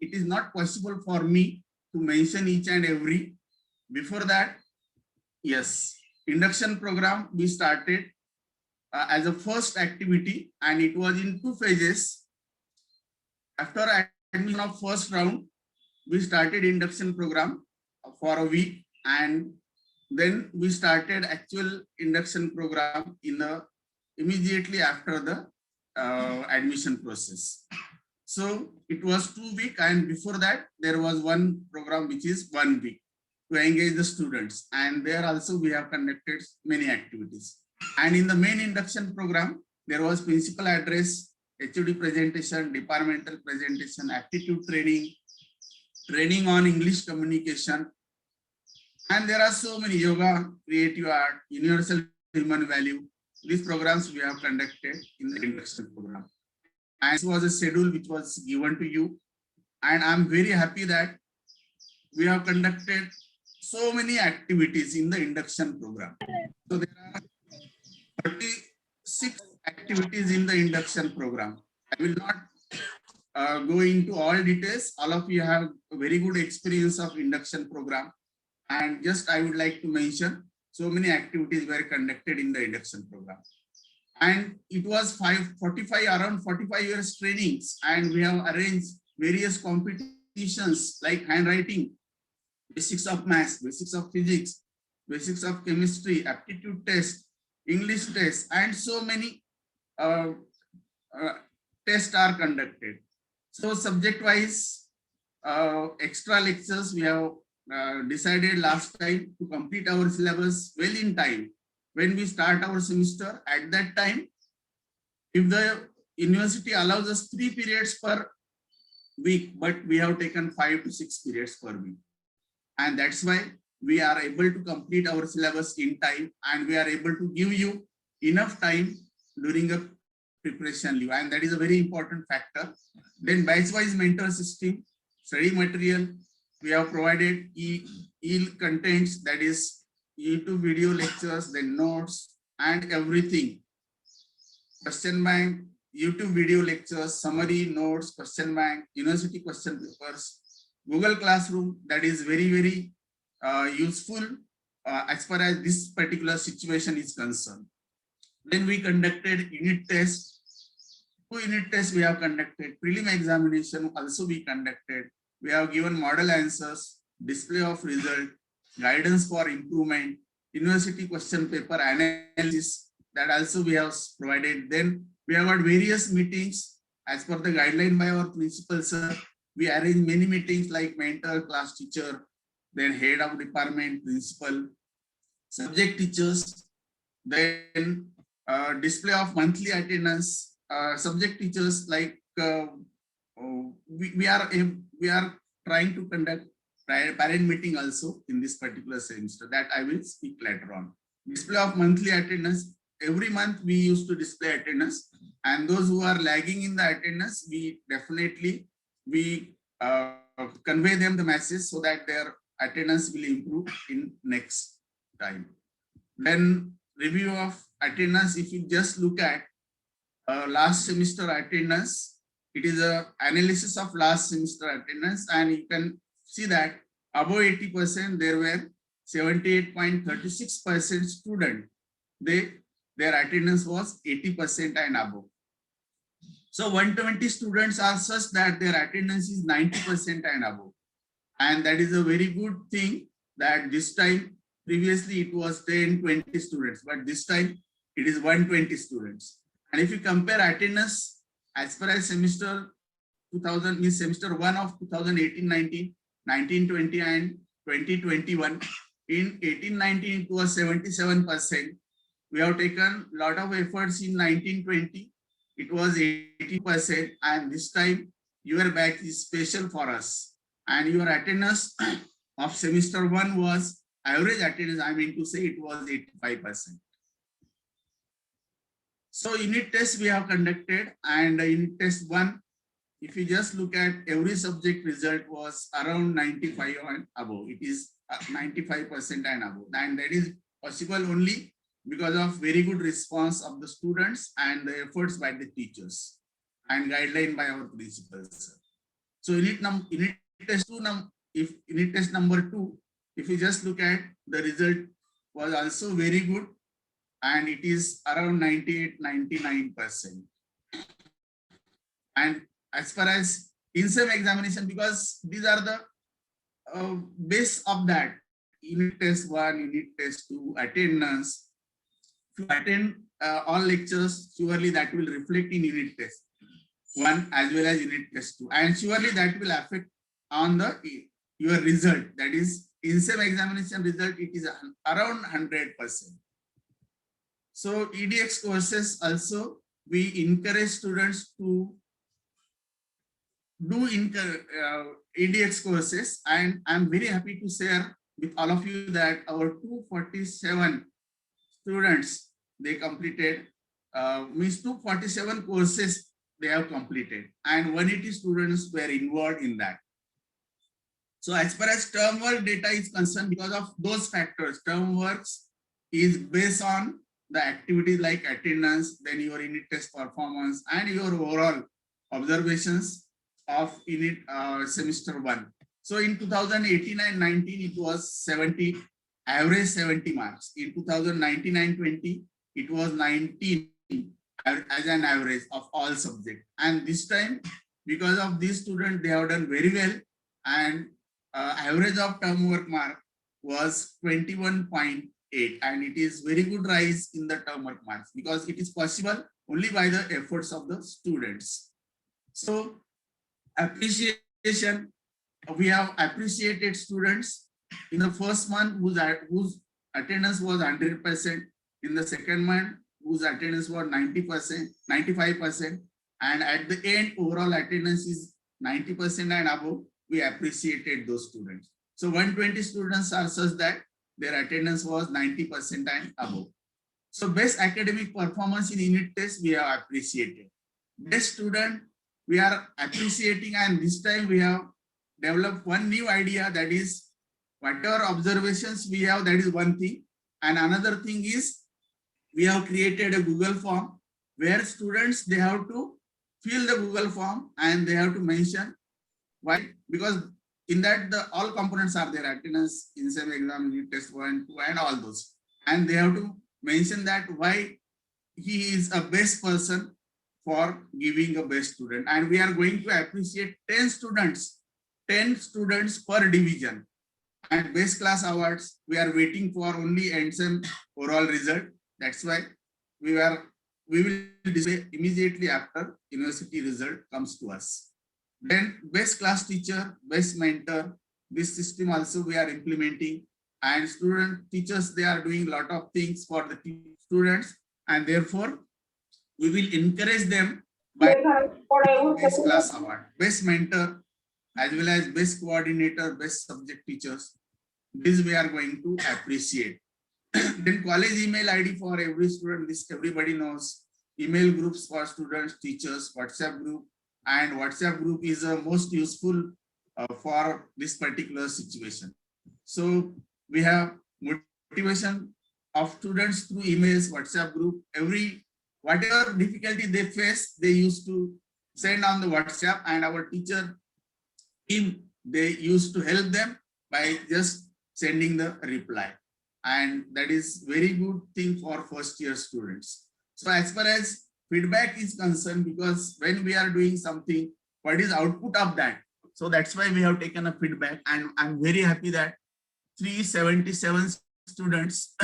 it is not possible for me to mention each and every. Before that, yes, induction program we started as a first activity, and it was in 2 phases. After admission of first round, we started induction program for a week, and then we started actual induction program immediately after the admission process. So it was 2 weeks, and before that there was one program which is 1 week to engage the students, and there also we have conducted many activities. And in the main induction program, there was principal address, HOD presentation, departmental presentation, aptitude training, training on English communication, and there are so many yoga, creative art, universal human value. These programs we have conducted in the induction program. And this was a schedule which was given to you. And I'm very happy that we have conducted so many activities in the induction program. So there are 36 activities in the induction program. I will not go into all details. All of you have a very good experience of induction program. And just I would like to mention so many activities were conducted in the induction program. And it was around 45 years trainings, and we have arranged various competitions like handwriting, basics of maths, basics of physics, basics of chemistry, aptitude test, English test, and so many tests are conducted. So subject wise, extra lectures we have decided last time to complete our syllabus well in time. When we start our semester, at that time, if the university allows us 3 periods per week, but we have taken 5 to 6 periods per week. And that's why we are able to complete our syllabus in time, and we are able to give you enough time during a preparation leave. And that is a very important factor. Then batch-wise mentor system, study material, we have provided e contents, that is YouTube video lectures, then notes and everything. Question bank, YouTube video lectures, summary, notes, question bank, university question papers, Google Classroom, that is very, very useful as far as this particular situation is concerned. Then we conducted unit tests. 2 unit tests we have conducted. Prelim examination also we conducted. We have given model answers, display of result, guidance for improvement, university question paper analysis, that also we have provided. Then we have got various meetings as per the guideline by our principal sir. We arrange many meetings like mentor, class teacher, then head of department, principal, subject teachers, then display of monthly attendance, subject teachers like we are trying to conduct parent meeting also in this particular semester, that I will speak later on. Display of monthly attendance, every month we used to display attendance, and those who are lagging in the attendance, we definitely convey them the message so that their attendance will improve in next time. Then review of attendance, if you just look at last semester attendance, it is a analysis of last semester attendance, and you can see that above 80%, there were 78.36% student. Their attendance was 80% and above. So 120 students are such that their attendance is 90% and above. And that is a very good thing that this time, previously it was 10-20 students, but this time it is 120 students. And if you compare attendance as far as semester 2000, means semester 1 of 2018-19, 19-20 and 20-21, in 18-19 it was 77%. We have taken a lot of efforts in 19-20, it was 80%, and this time your batch is special for us. And your attendance of semester 1 was, average attendance, I mean to say, it was 85%. So unit test we have conducted, and unit test 1, if you just look at every subject, result was around 95 and above. It is 95% and above, and that is possible only because of very good response of the students and the efforts by the teachers and guideline by our principals. So unit test 2, if unit test number 2, if you just look at, the result was also very good, and it is around 98-99%. And as far as in-sem examination, because these are the base of that, unit test 1, unit test 2, attendance. To attend all lectures, surely that will reflect in unit test 1 as well as unit test 2, and surely that will affect on your result. That is, in-sem examination result, it is around 100%. So EDX courses also, we encourage students to do EDX courses, and I'm very happy to share with all of you that our 247 students, they completed, means 247 courses they have completed, and 180 students were involved in that. So as far as term work data is concerned, because of those factors, term works is based on the activities like attendance, then your unit test performance, and your overall observations of unit semester 1. So in 2018 and 19, it was 70, average 70 marks. In 2019 and 20, it was 19 as an average of all subjects. And this time, because of these students, they have done very well, and average of term work mark was 21.8, and it is very good rise in the term work marks, because it is possible only by the efforts of the students. So appreciation, we have appreciated students in the first month whose attendance was 100%, in the second month whose attendance was 90%, 95%, and at the end overall attendance is 90% and above. We appreciated those students. So 120 students are such that their attendance was 90% and above. So best academic performance in unit test we have appreciated. Best student we are appreciating, and this time we have developed one new idea, that is whatever observations we have, that is one thing. And another thing is we have created a Google form where students, they have to fill the Google form and they have to mention why, because in that all components are there, attendance, in-sem exam, unit test 1, 2, and all those. And they have to mention that why he is a best person for giving a best student. And we are going to appreciate 10 students per division. And best class awards, we are waiting for only end-sem overall result. That's why we will display immediately after university result comes to us. Then best class teacher, best mentor, this system also we are implementing. And teachers, they are doing a lot of things for the students, and therefore we will encourage them by best class award, best mentor, as well as best coordinator, best subject teachers. This we are going to appreciate. Then college email ID for every student, this everybody knows. Email groups for students, teachers, WhatsApp group, and WhatsApp group is most useful for this particular situation. So we have motivation of students through emails, WhatsApp group, whatever difficulty they face, they used to send on the WhatsApp, and our teacher team, they used to help them by just sending the reply. And that is very good thing for first year students. So as far as feedback is concerned, because when we are doing something, what is output of that? So that's why we have taken a feedback, and I'm very happy that 377 students,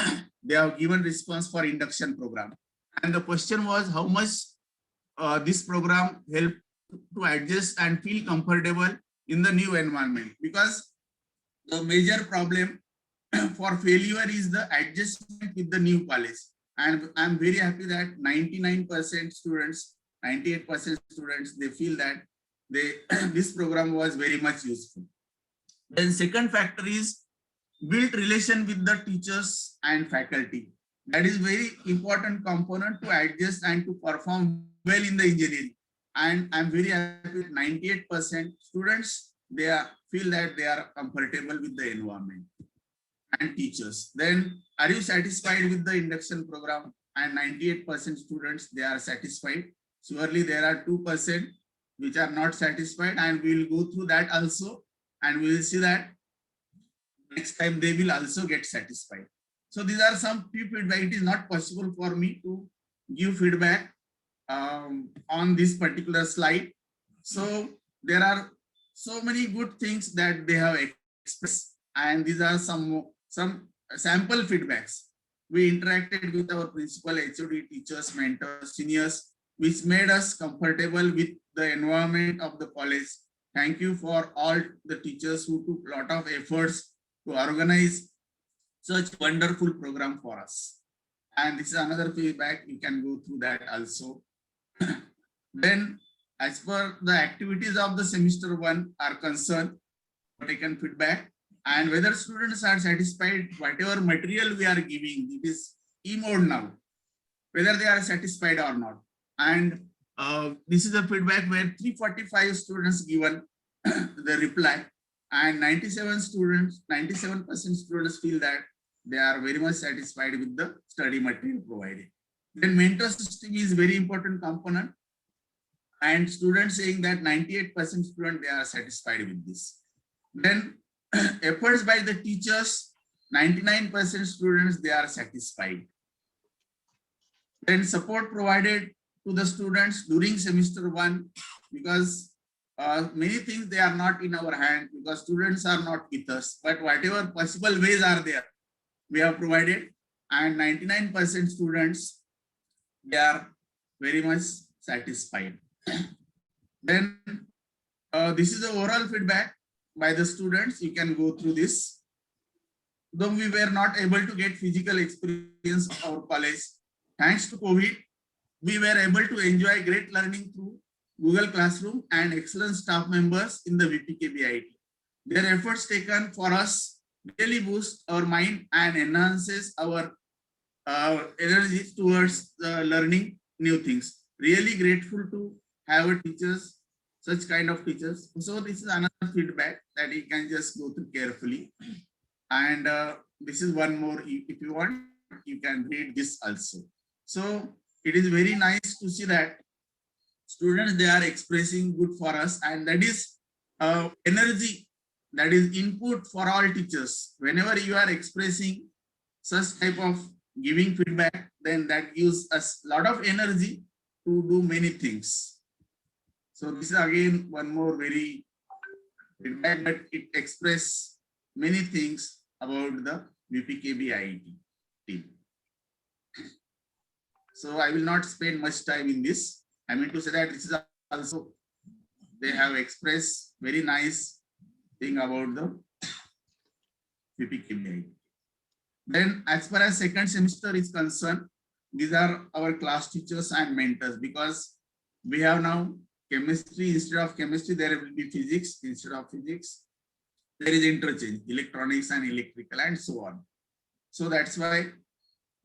they have given response for induction program. And the question was how much this program helped to adjust and feel comfortable in the new environment, because the major problem for failure is the adjustment with the new college. And I'm very happy that 99% students, 98% students, they feel that this program was very much useful. Then second factor is build relation with the teachers and faculty. That is very important component to adjust and to perform well in the engineering. And I'm very happy with 98% students, they feel that they are comfortable with the environment and teachers. Then are you satisfied with the induction program? And 98% students, they are satisfied. Surely there are 2% which are not satisfied, and we will go through that also, and we will see that next time they will also get satisfied. So these are some few feedback. It is not possible for me to give feedback on this particular slide. So there are so many good things that they have expressed, and these are some sample feedbacks. We interacted with our principal, HOD, teachers, mentors, seniors, which made us comfortable with the environment of the college. Thank you for all the teachers who took a lot of efforts to organize such wonderful program for us. And this is another feedback, you can go through that also. Then as per the activities of the semester 1 are concerned, taken feedback, and whether students are satisfied, whatever material we are giving, it is e-mode now, whether they are satisfied or not. And this is a feedback where 345 students given the reply, and 97% students feel that they are very much satisfied with the study material provided. Then mentor system is very important component, and students saying that 98% students, they are satisfied with this. Then efforts by the teachers, 99% students, they are satisfied. Then support provided to the students during semester 1, because many things they are not in our hand, because students are not with us, but whatever possible ways are there, we have provided, and 99% students, they are very much satisfied. Then this is the overall feedback by the students. You can go through this. Though we were not able to get physical experience of our college, thanks to COVID, we were able to enjoy great learning through Google Classroom and excellent staff members in the VPKBIT. Their efforts taken for us really boost our mind and enhances our energy towards learning new things. Really grateful to have a teachers, such kind of teachers. So this is another feedback that you can just go through carefully. And this is one more. If you want, you can read this also. So it is very nice to see that students, they are expressing good for us, and that is energy, that is input for all teachers. Whenever you are expressing such type of giving feedback, then that gives us a lot of energy to do many things. So this is again one more very feedback, but it express many things about the VPKB IIT team. So I will not spend much time in this. I mean to say that this is also, they have expressed very nice thing about the VPKB IIT. Then as far as second semester is concerned, these are our class teachers and mentors, because we have now chemistry. Instead of chemistry, there will be physics. Instead of physics, there is interchange, electronics and electrical and so on. So that's why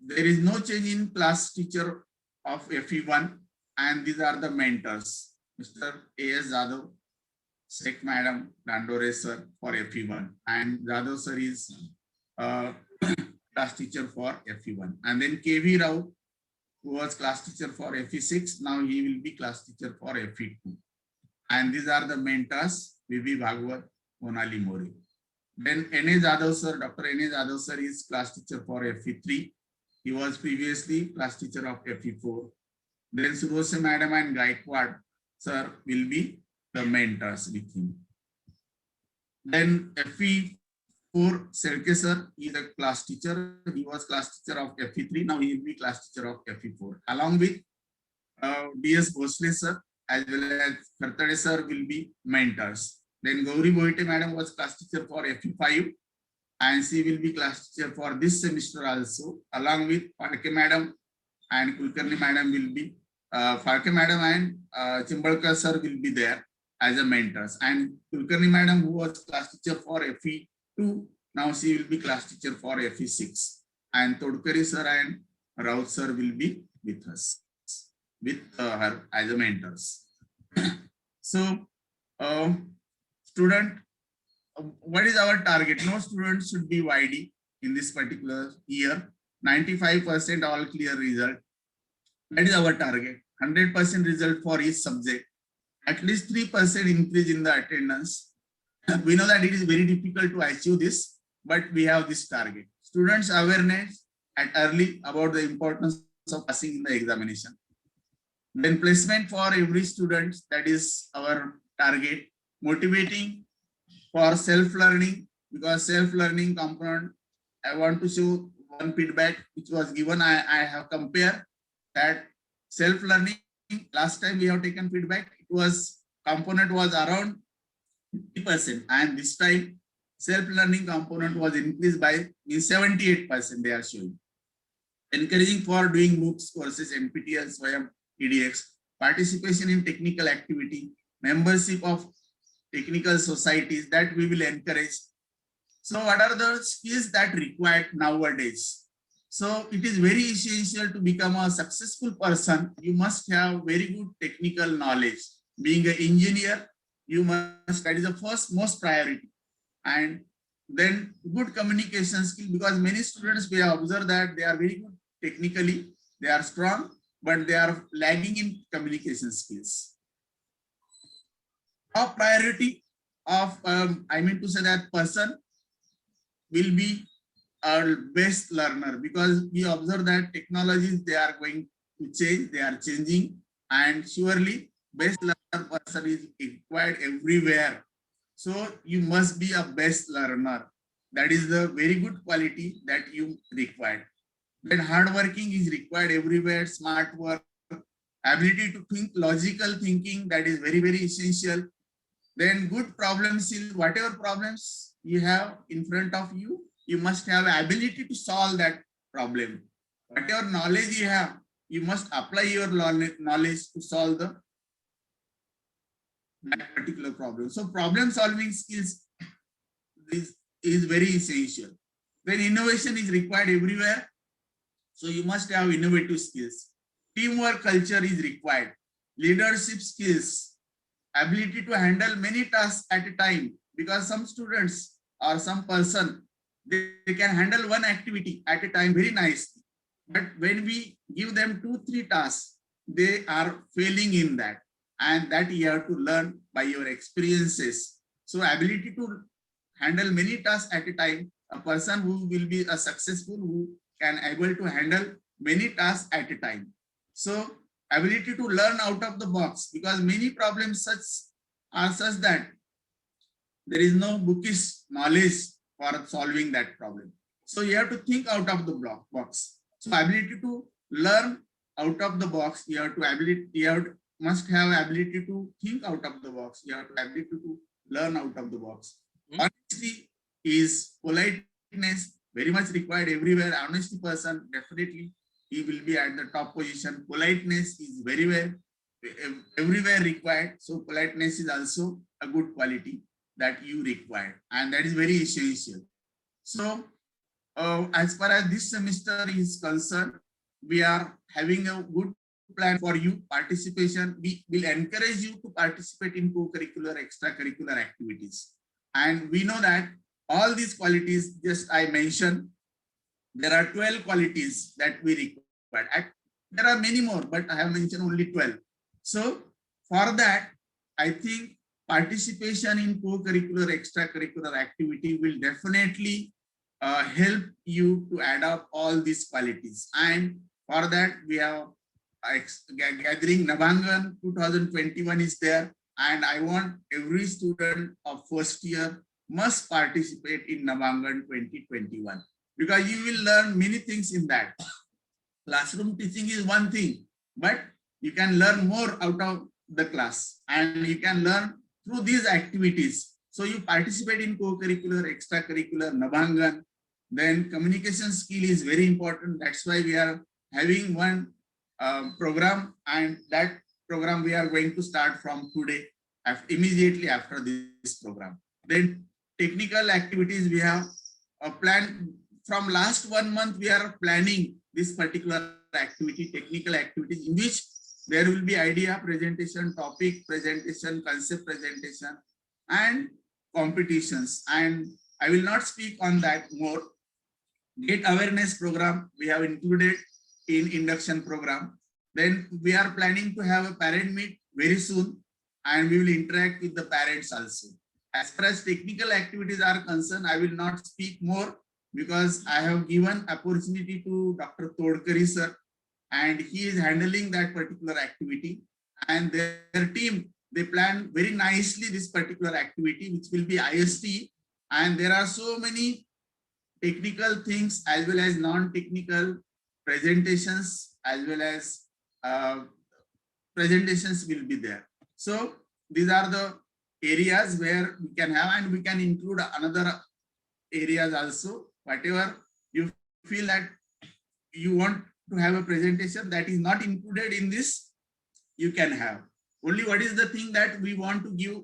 there is no change in class teacher of FE1, and these are the mentors. Mr. A.S. Jadhav, Sheikh Madam, Dandore sir for FE1, and Jadhav sir is class teacher for FE1. And then KV Rao, who was class teacher for FE6, now he will be class teacher for FE2. And these are the mentors, VV Bhagwat, Monali More. Then N.A. Jadhav sir, Dr. N.A. Jadhav sir is class teacher for FE3. He was previously class teacher of FE4. Then Surose Madam and Gaikwad sir will be the mentors with him. Then FE4, Serke sir is a class teacher. He was class teacher of FE3. Now he will be class teacher of FE4. Along with DS Bhosle sir as well as Khartade sir will be mentors. Then Gauri Boite Madam was class teacher for FE5, and she will be class teacher for this semester also. Along with Farke Madam and Kulkarni Madam will be, Farke Madam and Chimbalkar sir will be there as a mentors. And Kulkarni Madam, who was class teacher for FE2, now she will be class teacher for FE6. And Todkari sir and Raut sir will be with us, with her as a mentors. So, student, what is our target? No student should be YD in this particular year. 95% all clear result. That is our target. 100% result for each subject. At least 3% increase in the attendance. We know that it is very difficult to achieve this, but we have this target. Students' awareness at early about the importance of passing in the examination. Then placement for every student, that is our target. Motivating for self-learning, because self-learning component, I want to show one feedback which was given. I have compared that self-learning, last time we have taken feedback, it was component was around 50%, and this time self-learning component was increased by 78%, they are showing. Encouraging for doing MOOCs courses, NPTEL, SWAYAM, EDX, participation in technical activity, membership of technical societies, that we will encourage. So what are the skills that required nowadays? So it is very essential to become a successful person. You must have very good technical knowledge. Being an engineer, you must, that is the first most priority. And then good communication skill, because many students, we have observed that they are very good technically, they are strong, but they are lagging in communication skills. Top priority of, I mean to say that person will be our best learner, because we observe that technologies, they are going to change, they are changing, and surely best learner person is required everywhere. So you must be a best learner. That is the very good quality that you require. Then hardworking is required everywhere, smart work, ability to think, logical thinking, that is very, very essential. Then good problem skill, whatever problems you have in front of you, you must have ability to solve that problem. Whatever knowledge you have, you must apply your knowledge to solve that particular problem. So problem solving skills is very essential. Then innovation is required everywhere. So you must have innovative skills. Teamwork culture is required. Leadership skills, ability to handle many tasks at a time, because some students or some person they can handle one activity at a time very nicely. But when we give them 2-3 tasks, they are failing in that. And that you have to learn by your experiences. So ability to handle many tasks at a time, a person who will be a successful, who can able to handle many tasks at a time. So ability to learn out of the box, because many problems are such that there is no bookish knowledge for solving that problem. So you have to think out of the box. So ability to learn out of the box, must have ability to think out of the box. You have to ability to learn out of the box. Honesty is politeness, very much required everywhere. Honesty person, definitely he will be at the top position. Politeness is very well everywhere required. So politeness is also a good quality that you require, and that is very essential. So as far as this semester is concerned, we are having a good plan for you participation. We will encourage you to participate in co-curricular, extracurricular activities. And we know that all these qualities, just I mentioned, there are 12 qualities that we require. There are many more, but I have mentioned only 12. So for that, I think participation in co-curricular, extracurricular activity will definitely help you to adopt all these qualities. And for that, we have gathering Nabhangan 2021 is there, and I want every student of first year must participate in Nabhangan 2021, because you will learn many things in that. Classroom teaching is one thing, but you can learn more out of the class, and you can learn through these activities. So you participate in co-curricular, extracurricular, Nabhangan. Then communication skill is very important. That's why we are having one program, and that program we are going to start from today, immediately after this program. Then technical activities, we have a plan from last 1 month. We are planning this particular activity, technical activities, in which there will be idea presentation, topic presentation, concept presentation, and competitions. And I will not speak on that more. Get awareness program we have included in induction program. Then we are planning to have a parent meet very soon, and we will interact with the parents also. As far as technical activities are concerned, I will not speak more, because I have given opportunity to Dr. Todkari sir, and he is handling that particular activity. And their team, they plan very nicely this particular activity, which will be IST. And there are so many technical things as well as non-technical presentations, as well as presentations will be there. So these are the areas where we can have, and we can include another areas also. Whatever you feel that you want to have a presentation that is not included in this, you can have. Only what is the thing that we want to give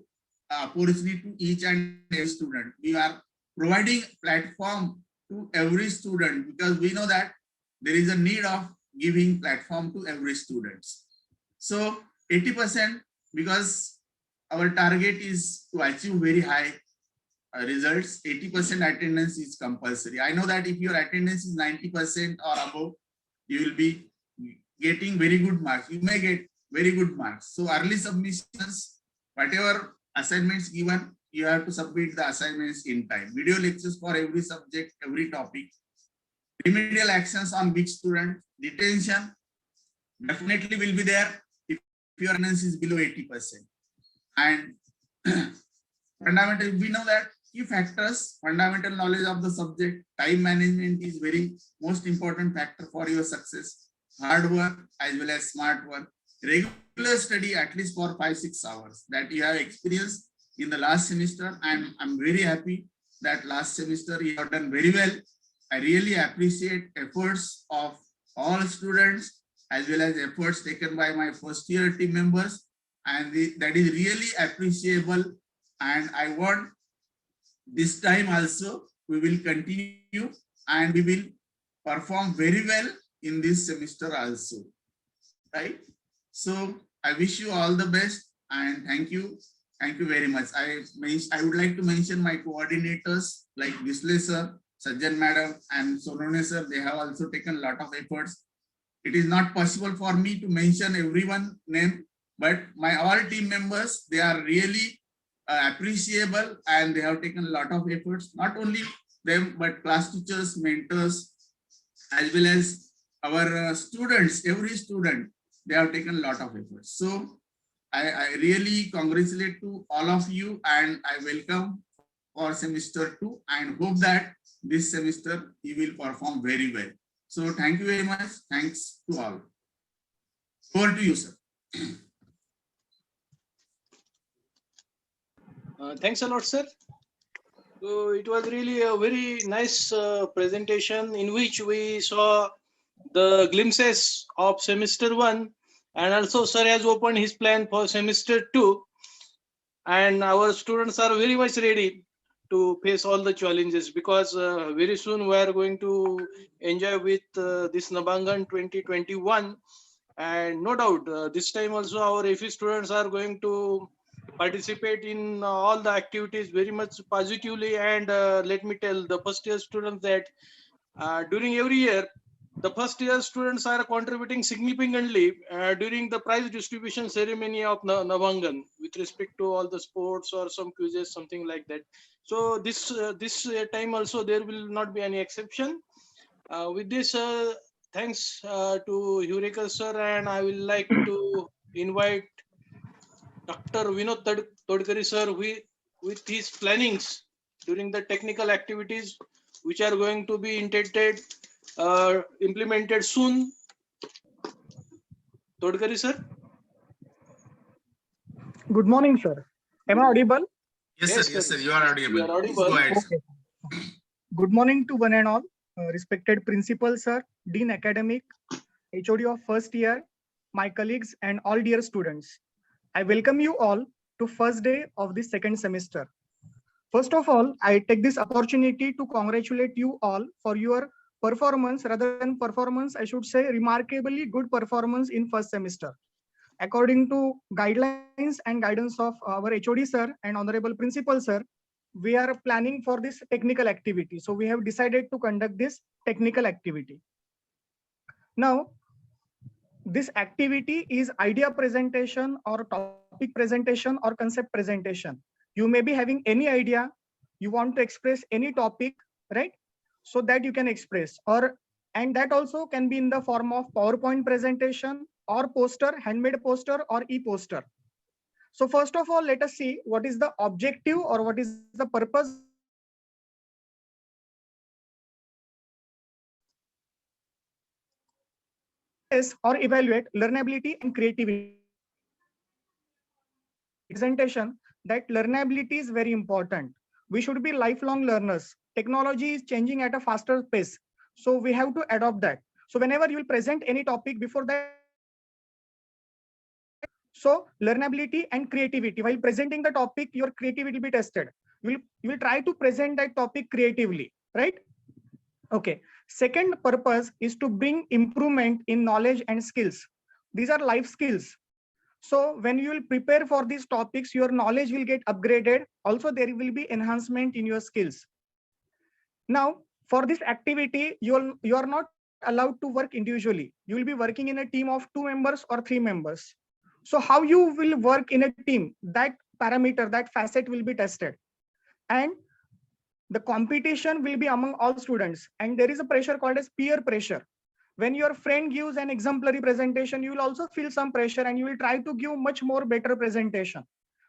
opportunity to each and every student. We are providing platform to every student, because we know that there is a need of giving platform to every student. So 80%, because our target is to achieve very high results, 80% attendance is compulsory. I know that if your attendance is 90% or above, you will be getting very good marks. You may get very good marks. So early submissions, whatever assignments given, you have to submit the assignments in time. Video lectures for every subject, every topic. Remedial actions on weak student. Detention definitely will be there if your attendance is below 80%. And fundamental, we know that key factors, fundamental knowledge of the subject, time management is very most important factor for your success. Hard work as well as smart work. Regular study at least for 5-6 hours that you have experienced in the last semester, and I'm very happy that last semester you have done very well. I really appreciate efforts of all students as well as efforts taken by my first year team members, and that is really appreciable. And I want this time also we will continue and we will perform very well in this semester also, right? So I wish you all the best and thank you very much. I would like to mention my coordinators like Gisle sir, Sajjan Madam and Sonone sir, they have also taken a lot of efforts. It is not possible for me to mention everyone's name, but my all team members, they are really appreciable and they have taken a lot of efforts. Not only them, but class teachers, mentors, as well as our students, every student, they have taken a lot of efforts. So I really congratulate to all of you and I welcome for semester 2 and hope that this semester you will perform very well. So thank you very much. Thanks to all. Over to you, sir. Thanks a lot, sir. So it was really a very nice presentation in which we saw the glimpses of semester 1, and also sir has opened his plan for semester 2, and our students are very much ready to face all the challenges because very soon we are going to enjoy with this Nabangan 2021, and no doubt this time also our FE students are going to participate in all the activities very much positively. And let me tell the first year students that during every year the first year students are contributing significantly during the prize distribution ceremony of Nabangan with respect to all the sports or some quizzes, something like that. So this time also there will not be any exception. With this, thanks to Eureka sir, and I will like to invite Dr. Vinod Todkari sir with his plannings during the technical activities which are going to be intended implemented soon. Todkari sir. Good morning, sir. Am I audible? Yes, sir. You are audible. You are audible. Please go ahead, sir. Okay. Good morning to one and all. Respected principal, sir, dean academic, HOD of first year, my colleagues, and all dear students. I welcome you all to first day of the second semester. First of all, I take this opportunity to congratulate you all for your performance, rather than performance, I should say remarkably good performance in first semester. According to guidelines and guidance of our HOD sir and honorable principal sir, we are planning for this technical activity. So we have decided to conduct this technical activity. Now, this activity is idea presentation or topic presentation or concept presentation. You may be having any idea, you want to express any topic, right? So that you can express, and that also can be in the form of PowerPoint presentation or poster, handmade poster or e-poster. So first of all, let us see what is the objective or what is the purpose or evaluate learnability and creativity. Presentation that learnability is very important. We should be lifelong learners. Technology is changing at a faster pace, so we have to adopt that. So whenever you will present any topic, before that, so learnability and creativity, while presenting the topic, your creativity will be tested. You will try to present that topic creatively, right? Okay. Second purpose is to bring improvement in knowledge and skills. These are life skills. So when you will prepare for these topics, your knowledge will get upgraded. Also, there will be enhancement in your skills. Now, for this activity, you are not allowed to work individually. You will be working in a team of 2 members or 3 members. So how you will work in a team, that parameter, that facet will be tested. And the competition will be among all students. And there is a pressure called as peer pressure. When your friend gives an exemplary presentation, you will also feel some pressure and you will try to give much more better presentation.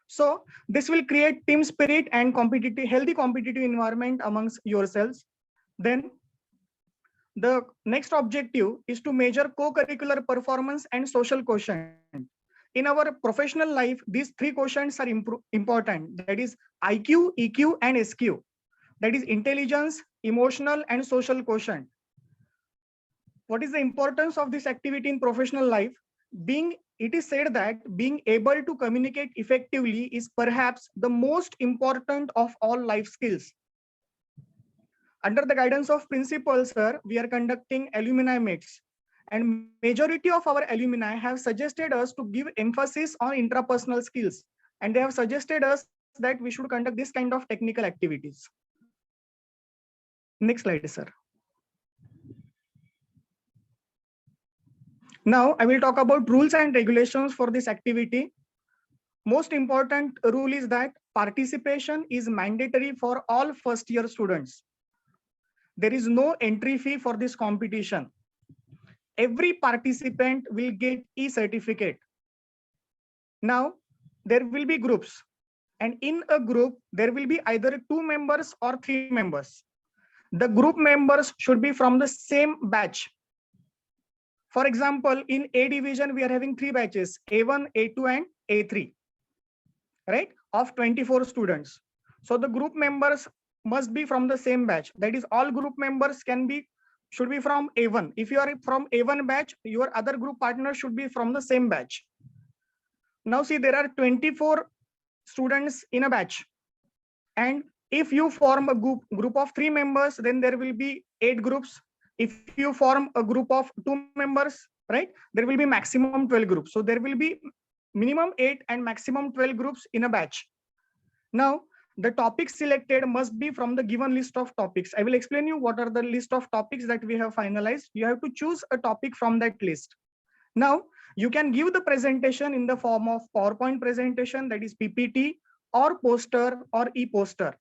So this will create team spirit and healthy competitive environment amongst yourselves. Then the next objective is to measure co-curricular performance and social quotient. In our professional life, these 3 quotients are important. That is IQ, EQ, and SQ. That is intelligence, emotional, and social quotient. What is the importance of this activity in professional life? It is said that being able to communicate effectively is perhaps the most important of all life skills. Under the guidance of principal sir, we are conducting alumni meets, and majority of our alumni have suggested us to give emphasis on intrapersonal skills, and they have suggested us that we should conduct this kind of technical activities. Next slide, sir. Now I will talk about rules and regulations for this activity. Most important rule is that participation is mandatory for all first year students. There is no entry fee for this competition. Every participant will get e-certificate. Now there will be groups, and in a group there will be either 2 members or 3 members. The group members should be from the same batch. For example, in A division, we are having 3 batches, A1, A2, and A3, right? Of 24 students. So the group members must be from the same batch. That is, all group members should be from A1. If you are from A1 batch, your other group partner should be from the same batch. Now see, there are 24 students in a batch. And if you form a group of 3 members, then there will be 8 groups. If you form a group of 2 members, right, there will be maximum 12 groups. So there will be minimum 8 and maximum 12 groups in a batch. Now, the topics selected must be from the given list of topics. I will explain you what are the list of topics that we have finalized. You have to choose a topic from that list. Now, you can give the presentation in the form of PowerPoint presentation, that is PPT, or poster or e-poster.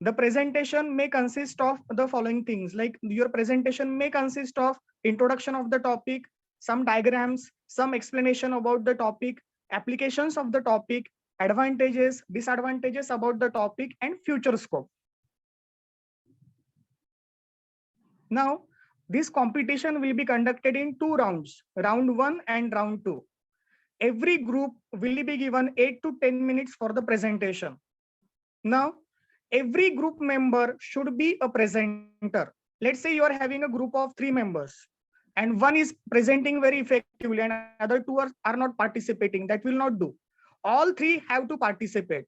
The presentation may consist of the following things, like your presentation may consist of introduction of the topic, some diagrams, some explanation about the topic, applications of the topic, advantages, disadvantages about the topic, and future scope. Now, this competition will be conducted in 2 rounds, round 1 and round 2. Every group will be given 8 to 10 minutes for the presentation. Now, every group member should be a presenter. Let's say you are having a group of 3 members and one is presenting very effectively and other 2 are not participating. That will not do. All 3 have to participate.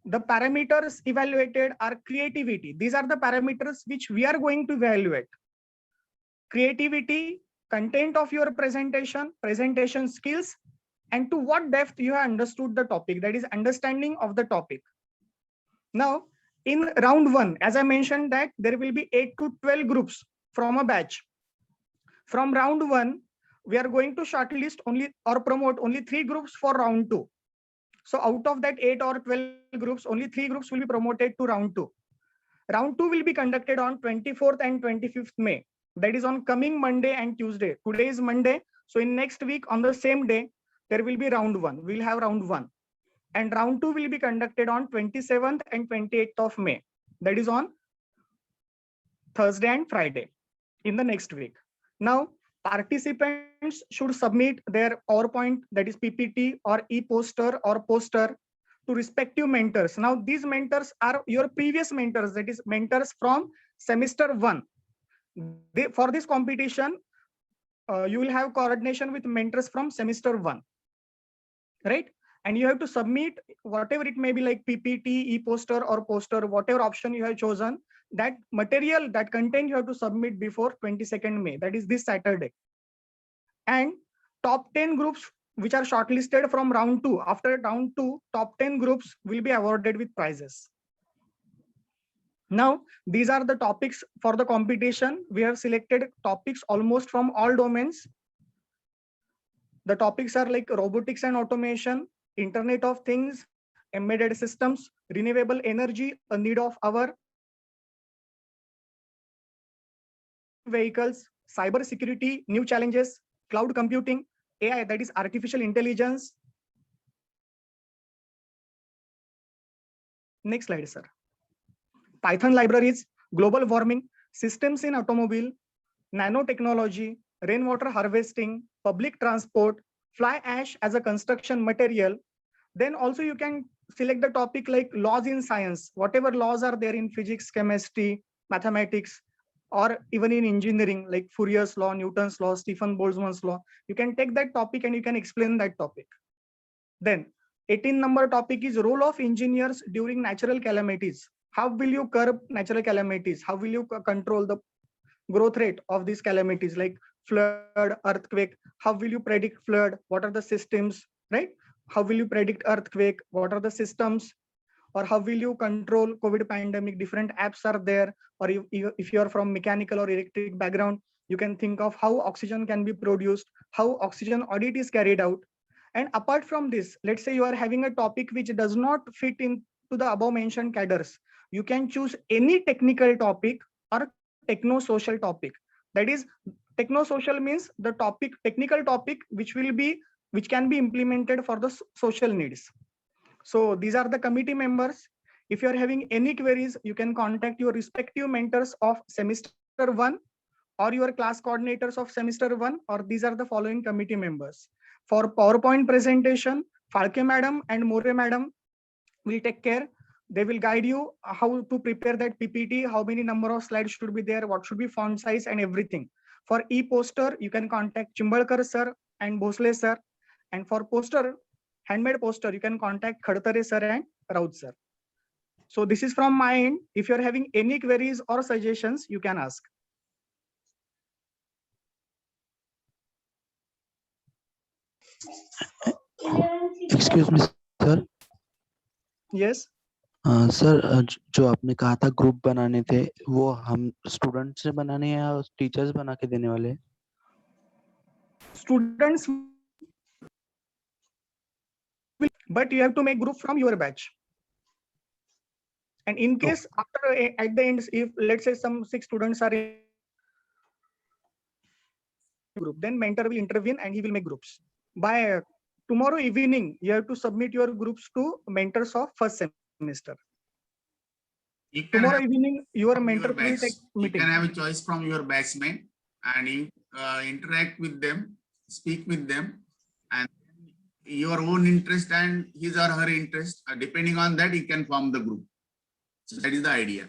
The parameters evaluated are creativity. These are the parameters which we are going to evaluate. Creativity, content of your presentation, presentation skills, and to what depth you have understood the topic, that is understanding of the topic. Now, in round 1, as I mentioned that there will be 8 to 12 groups from a batch. From round 1, we are going to shortlist only or promote only 3 groups for round 2. So out of that 8 or 12 groups, only 3 groups will be promoted to round 2. Round 2 will be conducted on 24th and 25th May. That is on coming Monday and Tuesday. Today is Monday. So in next week on the same day, there will be round 1. We'll have round 1. And round 2 will be conducted on 27th and 28th of May. That is on Thursday and Friday in the next week. Now, participants should submit their PowerPoint, that is PPT or e-poster or poster, to respective mentors. Now, these mentors are your previous mentors, that is mentors from semester 1. For this competition, you will have coordination with mentors from semester 1, right? And you have to submit whatever it may be, like PPT, e-poster or poster, whatever option you have chosen. That material, that content you have to submit before 22nd May, that is this Saturday. And top 10 groups which are shortlisted from round 2, after round 2, top 10 groups will be awarded with prizes. Now, these are the topics for the competition. We have selected topics almost from all domains. The topics are like robotics and automation, Internet of Things, embedded systems, renewable energy, a need of our vehicles, cyber security, new challenges, cloud computing, AI, that is artificial intelligence. Next slide, sir. Python libraries, global warming, systems in automobile, nanotechnology, rainwater harvesting, public transport, fly ash as a construction material. Then also you can select the topic like laws in science, whatever laws are there in physics, chemistry, mathematics, or even in engineering, like Fourier's law, Newton's law, Stephen Boltzmann's law. You can take that topic and you can explain that topic. Then 18 number topic is role of engineers during natural calamities. How will you curb natural calamities? How will you control the growth rate of these calamities like flood, earthquake? How will you predict flood? What are the systems, right? How will you predict earthquake? What are the systems? or how will you control COVID pandemic? Different apps are there, or if you are from mechanical or electric background, you can think of how oxygen can be produced, how oxygen audit is carried out. And apart from this, let's say you are having a topic which does not fit into the above mentioned cadres. You can choose any technical topic or techno-social topic. That is, techno-social means the topic, technical topic, which can be implemented for the social needs. So these are the committee members. If you are having any queries, you can contact your respective mentors of semester 1 or your class coordinators of semester 1, or these are the following committee members. For PowerPoint presentation, Falke madam and More madam will take care. They will guide you how to prepare that PPT, how many number of slides should be there, what should be font size and everything. For e-poster, you can contact Chimbalkar sir and Bhosle sir. And for poster, handmade poster, you can contact Khadtare sir and Raut sir. So this is from my end. If you're having any queries or suggestions, you can ask. Excuse me, sir. Yes. Sir जो आपने कहा था group बनाने थे, वो हम student से बनाने हैं या टीचर्स बना के देने वाले हैं? Students, but you have to make group from your batch. And in case after at the end, if let's say some 6 students are in group, then mentor will intervene and he will make groups. By tomorrow evening, you have to submit your groups to mentors of first semester. Tomorrow evening, your mentor will take meeting. You can have a choice from your batchmate and you interact with them, speak with them, and your own interest and his or her interest, depending on that, you can form the group. So that is the idea.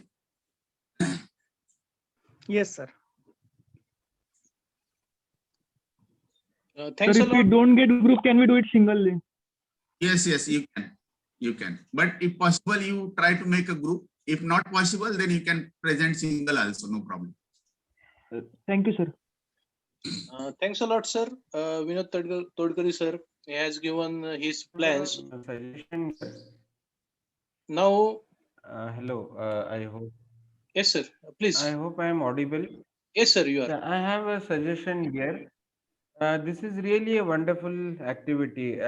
Yes, sir. Thanks Sir, a if we lot. don't get group, can we do it singly? Yes, you can. You can. But if possible, you try to make a group. If not possible, then you can present single also, no problem. Thank you, sir. Thanks a lot, sir. Vinod Todkari sir, he has given his plans. Suggestion. Now, Hello. I hope. yes, sir. Please. I hope I am audible. Yes, sir. You are. Yeah, I have a suggestion here. This is really a wonderful activity.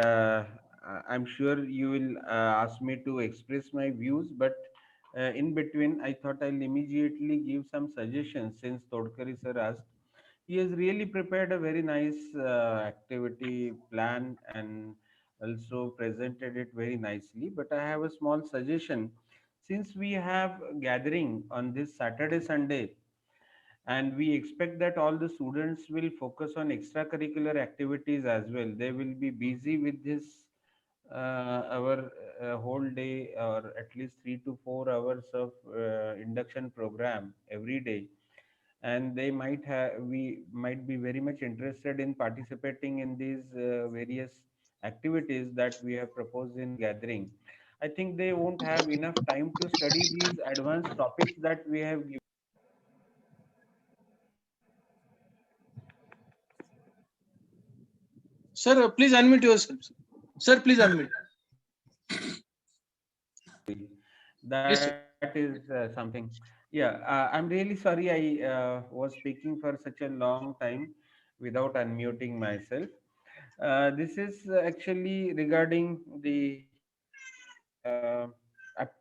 I'm sure you will ask me to express my views, but in between, I thought I'll immediately give some suggestions since Todkari sir asked. He has really prepared a very nice activity plan and also presented it very nicely. But I have a small suggestion. Since we have gathering on this Saturday, Sunday, and we expect that all the students will focus on extracurricular activities as well. They will be busy with this our whole day, or at least 3 to 4 hours of induction program every day, and they might have we might be very much interested in participating in these various activities that we have proposed in gathering. I think they won't have enough time to study these advanced topics that we have given. Sir, please unmute yourself. Sir, please unmute. That is something. Yeah, I'm really sorry I was speaking for such a long time without unmuting myself. This is actually regarding the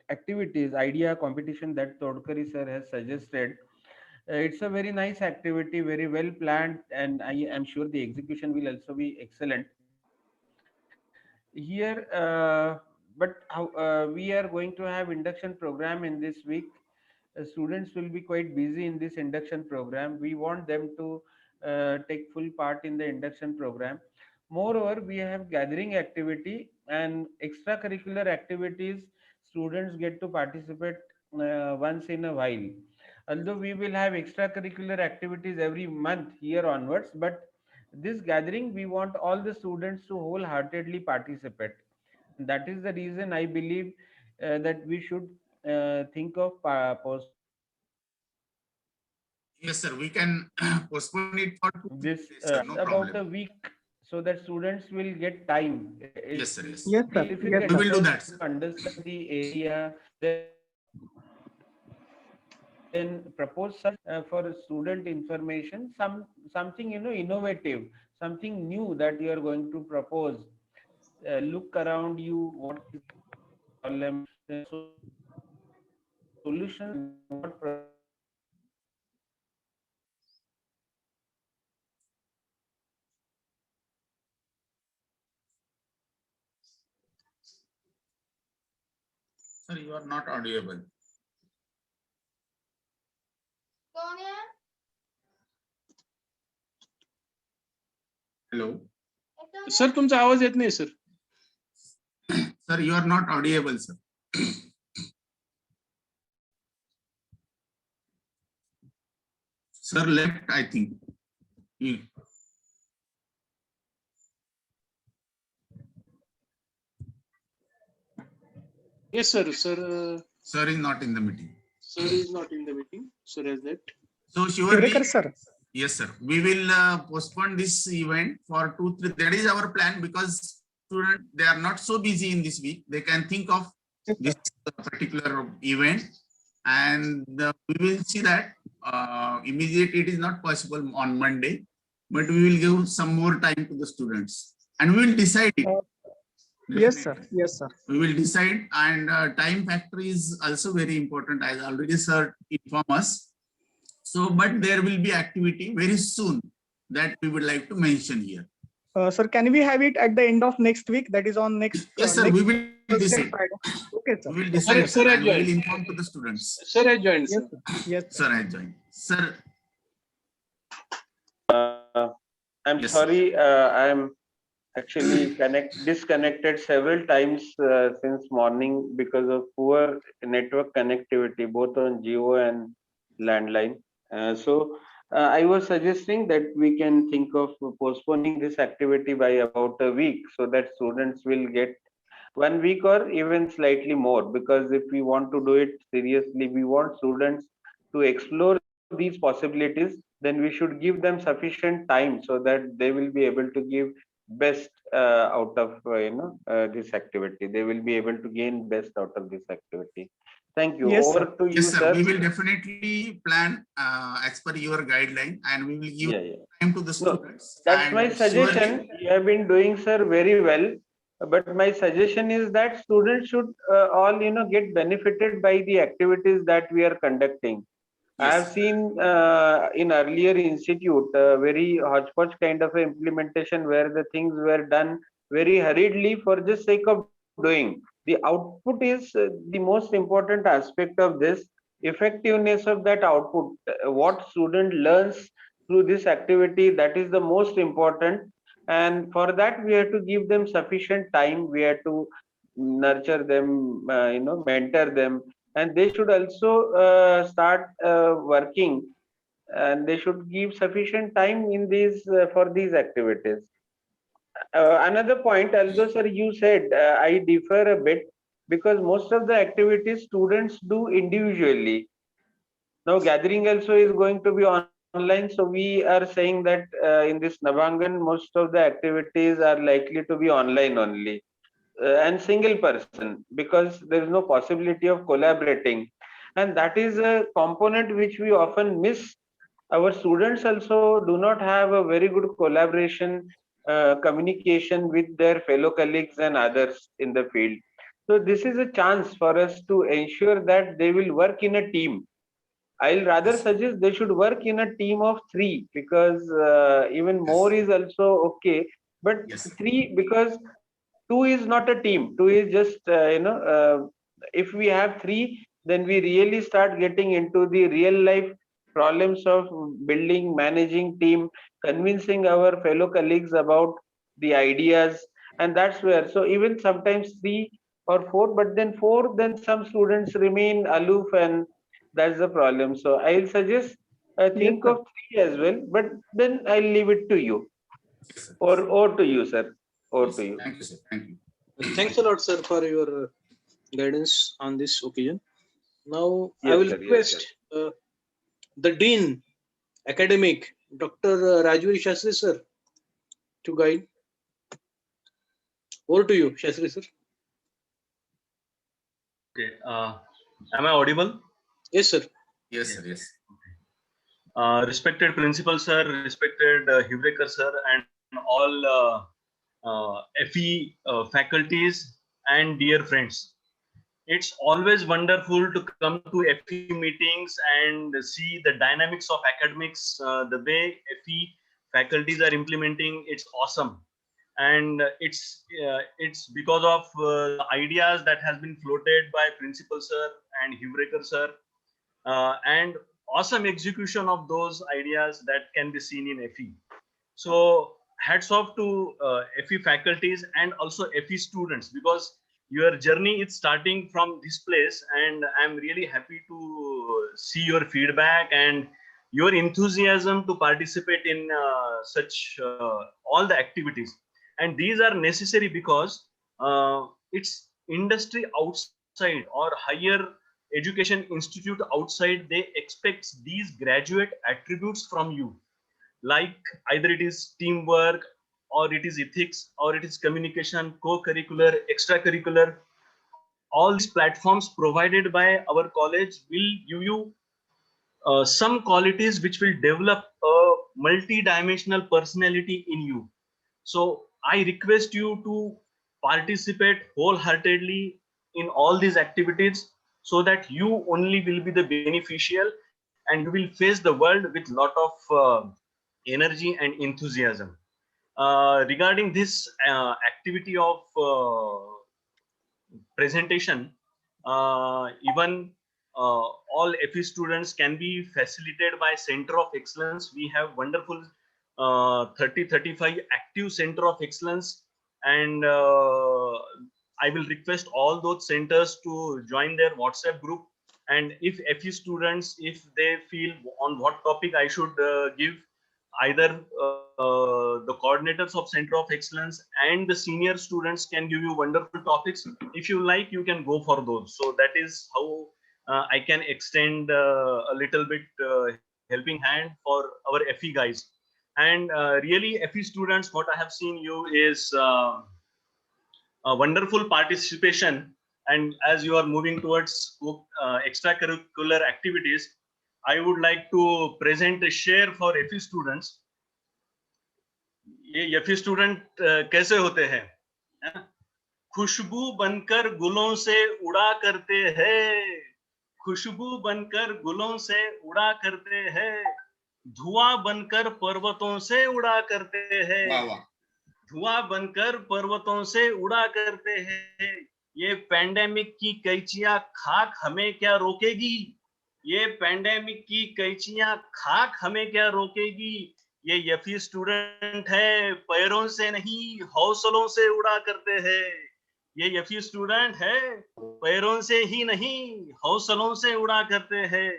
activities, idea competition that Todkari sir has suggested. It's a very nice activity, very well planned, and I am sure the execution will also be excellent. Here, but how we are going to have induction program in this week. Students will be quite busy in this induction program. We want them to take full part in the induction program. Moreover, we have gathering activity and extracurricular activities. Students get to participate once in a while. Although we will have extracurricular activities every month here onwards, but this gathering, we want all the students to wholeheartedly participate. That is the reason I believe that we should think of Yes, sir. We can postpone it for 2 this days, sir. No about a problem. week so that students will get time. Yes, sir. Yes. Yes, sir. If you Yes, get We sir. will do that, to sir. understand the area, then propose such for student information, something innovative, something new that you are going to propose. Look around you, what is the problem, the solution, what Sir, you are not audible. Hello. Sir तुमचा आवाज येत नाही sir. Sir, you are not audible, sir. Sir left, I think. Yes, sir. Sir is not in the meeting. Sir is not in the meeting. Sir has left. So surely, Tivekar sir. yes, sir. We will postpone this event for 2-3. That is our plan, because students, they are not so busy in this week. They can think of this particular event, and we will see that immediately it is not possible on Monday, but we will give some more time to the students, and we will decide it. Yes, sir. Yes, sir. We will decide, and time factor is also very important, as already sir informed us. So, but there will be activity very soon that we would like to mention here. Sir, can we have it at the end of next week? That is on next. Yes, sir. Next We will Thursday, decide. Friday. Okay, sir. We will decide, Sir, and we joined. will inform to the students. Sir has joined. Yes, Sir. sir. Yes, Sir has joined. Sir, I'm Yes, sorry, I'm actually disconnected several times since morning because of poor network connectivity, both on Geo and landline. I was suggesting that we can think of postponing this activity by about a week, so that students will get 1 week or even slightly more, because if we want to do it seriously, we want students to explore these possibilities, then we should give them sufficient time so that they will be able to give best out of this activity. They will be able to gain best out of this activity. Thank you. Yes, Over sir. to you, yes, sir. sir. We will definitely plan as per your guideline, and we will give Yeah. time to the No, students. that's and my suggestion. surely- You have been doing, sir, very well. But my suggestion is that students should all get benefited by the activities that we are conducting. I have Yes. seen in earlier institute very hodgepodge kind of implementation where the things were done very hurriedly for just sake of doing. The output is the most important aspect of this. Effectiveness of that output, what student learns through this activity, that is the most important. And for that, we have to give them sufficient time. We have to nurture them, mentor them, and they should also start working, and they should give sufficient time in these for these activities. Another point, although sir you said, I differ a bit, because most of the activities students do individually. Now gathering also is going to be online, so we are saying that in this Navangan most of the activities are likely to be online only, and single person, because there is no possibility of collaborating, and that is a component which we often miss. Our students also do not have a very good collaboration, communication with their fellow colleagues and others in the field. So this is a chance for us to ensure that they will work in a team. I'll rather suggest they should work in a team of 3, because even more is also okay, but Yes. 3, because 2 is not a team. 2 is just if we have 3, then we really start getting into the real life problems of building, managing team, convincing our fellow colleagues about the ideas, and that's where. So even sometimes 3 or 4, but then 4, then some students remain aloof, and that's the problem. So I'll suggest think sir. of 3 as well, but then I'll leave it to you, Yes, sir. or to you, sir, or Yes, to sir. you. Thank you, sir. Thank you. Thanks a lot, sir, for your guidance on this occasion. Now I Yes, will sir, yes, request the Dean Academic, Dr. Rajveer Shastri, sir, to guide. Over to you, Shastri sir. Okay. Am I audible? Yes, sir. Yes, sir. Yes. Respected principal sir, respected Hivrekar sir, and all FE faculties and dear friends. It's always wonderful to come to FE meetings and see the dynamics of academics, the way FE faculties are implementing. It's awesome. And it's because of the ideas that has been floated by principal sir and Hivrekar sir, and awesome execution of those ideas that can be seen in FE. So hats off to FE faculties and also FE students, because your journey is starting from this place, and I'm really happy to see your feedback and your enthusiasm to participate in such all the activities. And these are necessary because it's industry outside or higher education institute outside, they expect these graduate attributes from you, like either it is teamwork, or it is ethics, or it is communication, co-curricular, extracurricular. All these platforms provided by our college will give you some qualities which will develop a multi-dimensional personality in you. So I request you to participate wholeheartedly in all these activities, so that you only will be the beneficial, and you will face the world with lot of energy and enthusiasm. Regarding this activity of presentation, even all FE students can be facilitated by Center of Excellence. We have wonderful 30-35 active Center of Excellence, and I will request all those centers to join their WhatsApp group. And if FE students, if they feel on what topic I should give, either the coordinators of Center of Excellence and the senior students can give you wonderful topics. If you like, you can go for those. So that is how I can extend a little bit helping hand for our FE guys. And really, FE students, what I have seen you is a wonderful participation. And as you are moving towards extracurricular activities, I would like to present a share for FE students. ये FE student कैसे होते हैं? खुशबू बनकर गुलों से उड़ा करते हैं, खुशबू बनकर गुलों से उड़ा करते हैं, धुआं बनकर पर्वतों से उड़ा करते हैं, धुआं बनकर पर्वतों से उड़ा करते हैं। ये पैंडेमिक की कैचियां खाक हमें क्या रोकेगी, ये पैंडेमिक की कैचियां खाक हमें क्या रोकेगी। ये FE स्टूडेंट है, पैरों से नहीं हौसलों से उड़ा करते हैं। ये FE स्टूडेंट है, पैरों से ही नहीं हौसलों से उड़ा करते हैं।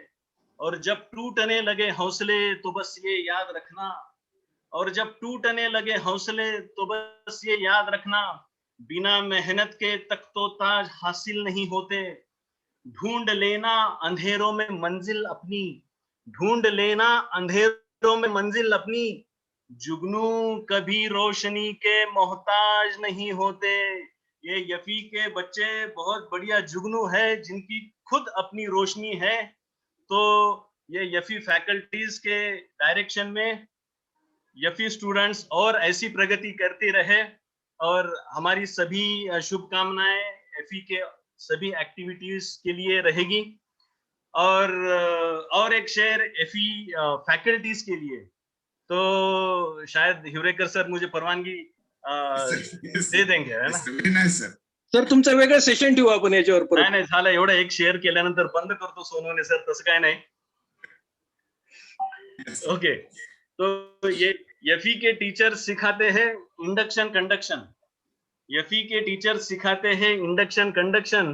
और जब टूटने लगे हौसले तो बस ये याद रखना, और जब टूटने लगे हौसले तो बस ये याद रखना, बिना मेहनत के तख्तो-ताज हासिल नहीं होते। ढूंढ लेना अंधेरों में मंजिल अपनी, ढूंढ लेना अंधेरों में मंजिल अपनी, जुगनू कभी रोशनी के मोहताज नहीं होते। ये FE के बच्चे बहुत बढ़िया जुगनू है, जिनकी खुद अपनी रोशनी है। तो ये FE फैकल्टीज के डायरेक्शन में FE स्टूडेंट्स और ऐसी प्रगति करते रहे, और हमारी सभी शुभकामनाएं FE के सभी एक्टिविटीज के लिए रहेगी। और एक शेयर FE फैकल्टीज के लिए, तो शायद हिवरेकर सर मुझे परवानगी दे देंगे, है ना? सर तुमचा वेगळा सेशन ठेवू आपण याच्यावर परत. नाही झालं, एवढं एक शेअर केल्यानंतर बंद करतो सोनवणे सर, तसं काय नाही. ओके, तो ये FE के टीचर सिखाते हैं इंडक्शन कंडक्शन, FE के टीचर सिखाते हैं इंडक्शन कंडक्शन,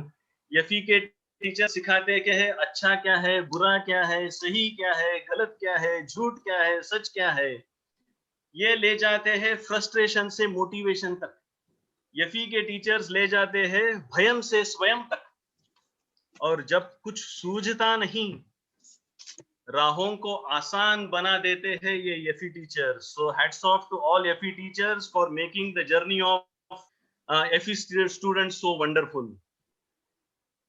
FE के टीचर सिखाते हैं कि है अच्छा क्या है, बुरा क्या है, सही क्या है, गलत क्या है, झूठ क्या है, सच क्या है। ये ले जाते हैं फ्रस्ट्रेशन से मोटिवेशन तक। FE के टीचर्स ले जाते हैं भयम से स्वयं तक। और जब कुछ सूझता नहीं, राहों को आसान बना देते हैं ये FE teachers. So hats off to all FE teachers for making the journey of FE students so wonderful.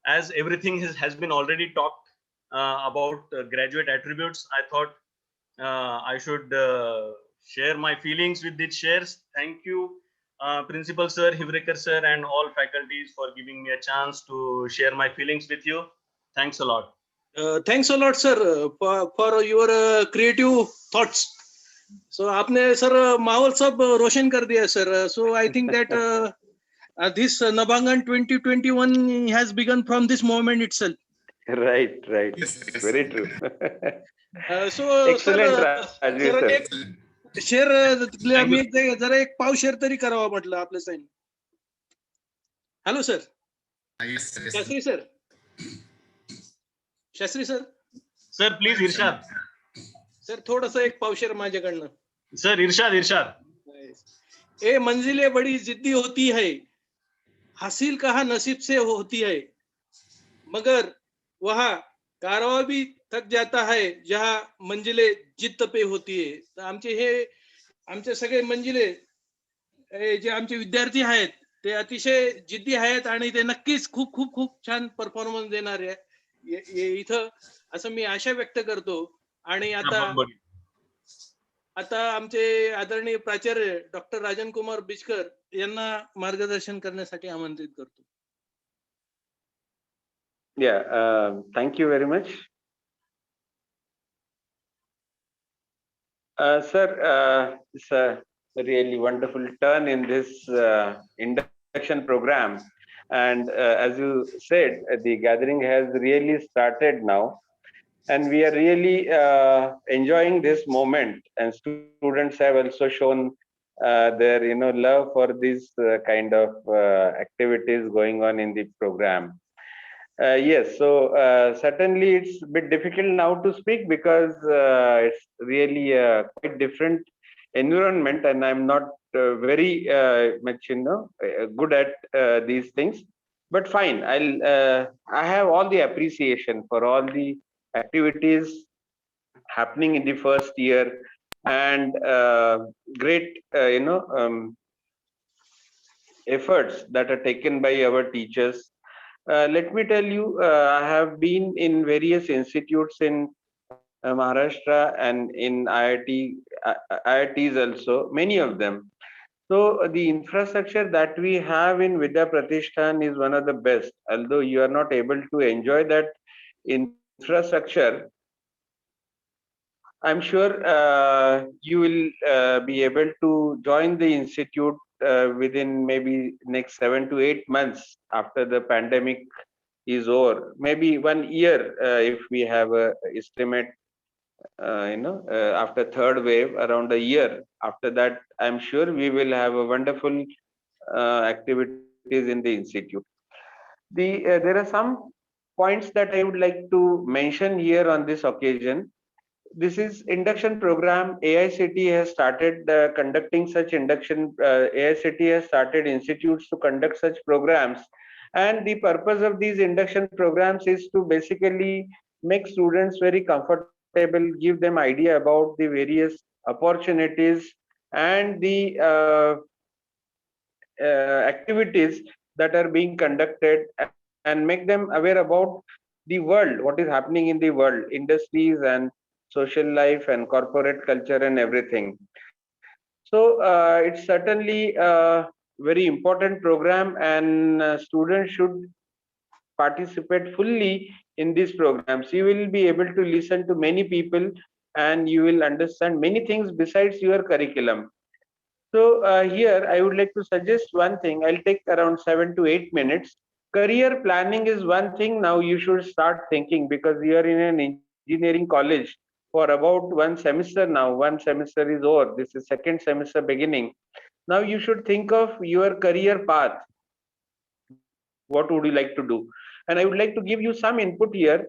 As everything has been already talked about graduate attributes, I thought I should share my feelings with these shares. Thank you, Principal Sir, Hivrekar Sir, and all faculties for giving me a chance to share my feelings with you. Thanks a lot. Thanks a lot, sir, for your creative thoughts. So आपने sir माहौल सब रोशन कर दिया sir. So I think that this Nabangan 2021 has begun from this moment itself. Right. Very true. So Excellent, sir, Rajveer sir sir. एक share आम्ही जरा एक पाव शेअर तरी करावा म्हटलं आपल्या साईन. Hello sir. Shastri sir. Shastri sir. Sir please इरशाद. सर थोडंसं एक पाव शेअर माझ्याकडनं. सर इरशाद. ए मंजिलें बड़ी जिद्दी होती है, हासिल कहा नसीब से होती है, मगर वहाँ कारवा भी थक जाता है जहाँ मंजिले जिद्द पे होती है. तर आमचे सगळे मंजिले जे आमचे विद्यार्थी आहेत ते अतिशय जिद्दी आहेत आणि ते नक्कीच खूप खूप खूप छान परफॉर्मन्स देणार आहे इथं असं मी आशा व्यक्त करतो. आणि आता आमचे आदरणीय प्राचार्य डॉक्टर राजन कुमार बिचकर यांना मार्गदर्शन करण्यासाठी आमंत्रित करतो. Yeah, thank you very much. Sir, it's a really wonderful turn in this induction program. And as you said, the gathering has really started now. And we are really enjoying this moment. And students have also shown their love for this kind of activities going on in the program. Yes, so certainly it's a bit difficult now to speak because it's really a quite different environment, and I'm not very much good at these things. But fine, I have all the appreciation for all the activities happening in the first year, and great efforts that are taken by our teachers. Let me tell you, I have been in various institutes in Maharashtra and in IITs also, many of them. So the infrastructure that we have in Vidya Pratishthan is one of the best. Although you are not able to enjoy that infrastructure, I'm sure you will be able to join the institute within maybe next 7 to 8 months after the pandemic is over. Maybe 1 year if we have a estimate, after third wave, around a year. After that, I'm sure we will have a wonderful activities in the institute. There are some points that I would like to mention here on this occasion. This is induction program. AICTE has started conducting such induction. AICTE has started institutes to conduct such programs, and the purpose of these induction programs is to basically make students very comfortable, give them idea about the various opportunities and the activities that are being conducted, and make them aware about the world, what is happening in the world, industries and social life and corporate culture and everything. So it's certainly a very important program, and students should participate fully in these programs. You will be able to listen to many people and you will understand many things besides your curriculum. So here I would like to suggest one thing. I'll take around 7 to 8 minutes. Career planning is one thing now you should start thinking, because you are in an engineering college for about 1 semester now. 1 semester is over. This is second semester beginning. Now you should think of your career path. What would you like to do? And I would like to give you some input here.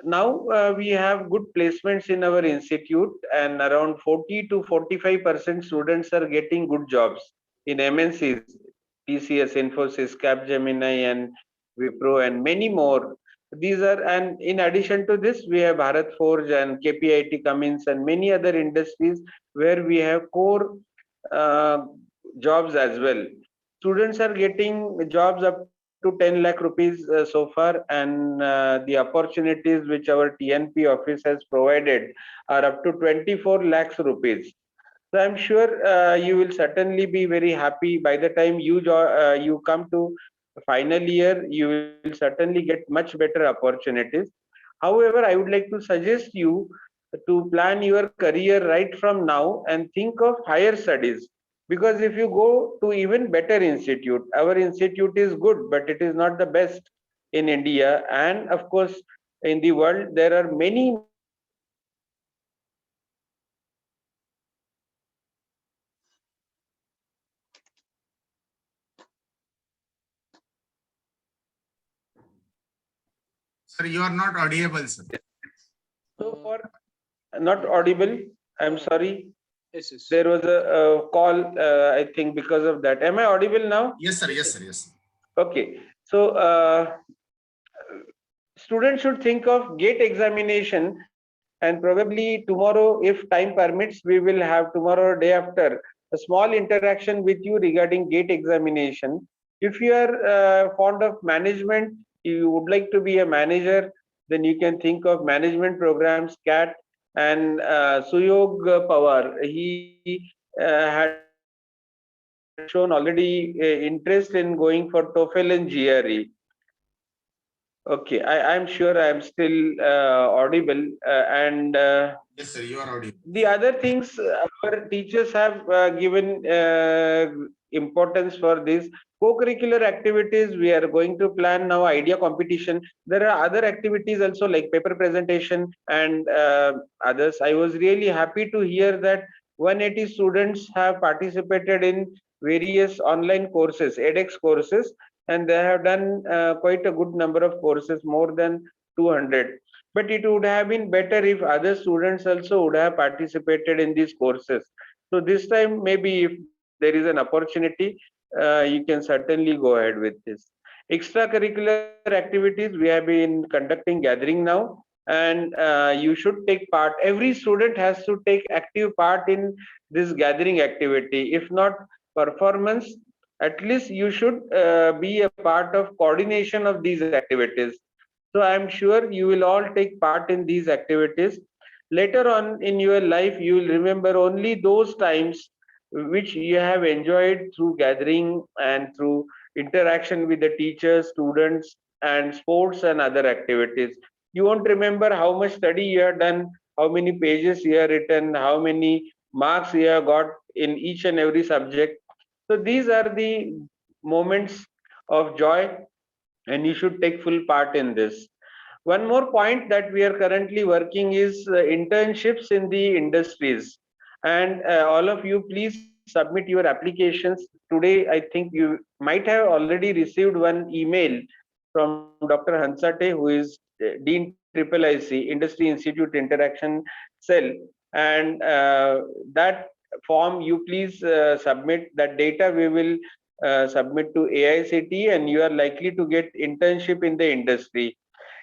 Now we have good placements in our institute, and around 40 to 45% students are getting good jobs in MNCs, TCS, Infosys, Capgemini, and Wipro, and many more. These are, and in addition to this, we have Bharat Forge and KPIT Cummins and many other industries where we have core jobs as well. students are getting jobs up to 10 lakh rupees so far, and the opportunities which our TNP office has provided are up to 24 lakhs rupees. So I'm sure you will certainly be very happy by the time you come to final year. You will certainly get much better opportunities. However, I would like to suggest you to plan your career right from now and think of higher studies, because if you go to even better institute, our institute is good, but it is not the best in India, and of course in the world there are many. Sir, you are not audible, sir. So for not audible, I'm sorry. Yes, yes. There was a call, I think, because of that. Am I audible now? Yes, sir. Yes, sir. Yes, sir. Okay. So students should think of GATE examination, and probably tomorrow, if time permits, we will have tomorrow or day after a small interaction with you regarding GATE examination. If you are fond of management, you would like to be a manager, then you can think of management programs, CAT, and Suyog Pawar. He had shown already interest in going for TOEFL and GRE. Okay, I'm sure I'm still audible, and Yes, sir. You are audible. the other things our teachers have given importance for this co-curricular activities. We are going to plan now idea competition. There are other activities also like paper presentation and others. I was really happy to hear that 180 students have participated in various online courses, edX courses, and they have done quite a good number of courses, more than 200. But it would have been better if other students also would have participated in these courses. So this time, maybe if there is an opportunity, you can certainly go ahead with this. Extracurricular activities, we have been conducting gathering now, and you should take part. Every student has to take active part in this gathering activity. If not performance, at least you should be a part of coordination of these activities. So I'm sure you will all take part in these activities. Later on in your life, you will remember only those times which you have enjoyed through gathering and through interaction with the teachers, students, and sports and other activities. You won't remember how much study you have done, how many pages you have written, how many marks you have got in each and every subject. So these are the moments of joy, and you should take full part in this. One more point that we are currently working is internships in the industries, and all of you please submit your applications today. I think you might have already received one email from Dr. Hansate, who is Dean IIIC Industry Institute Interaction Cell, and that form you please submit. That data we will submit to AICTE, and you are likely to get internship in the industry.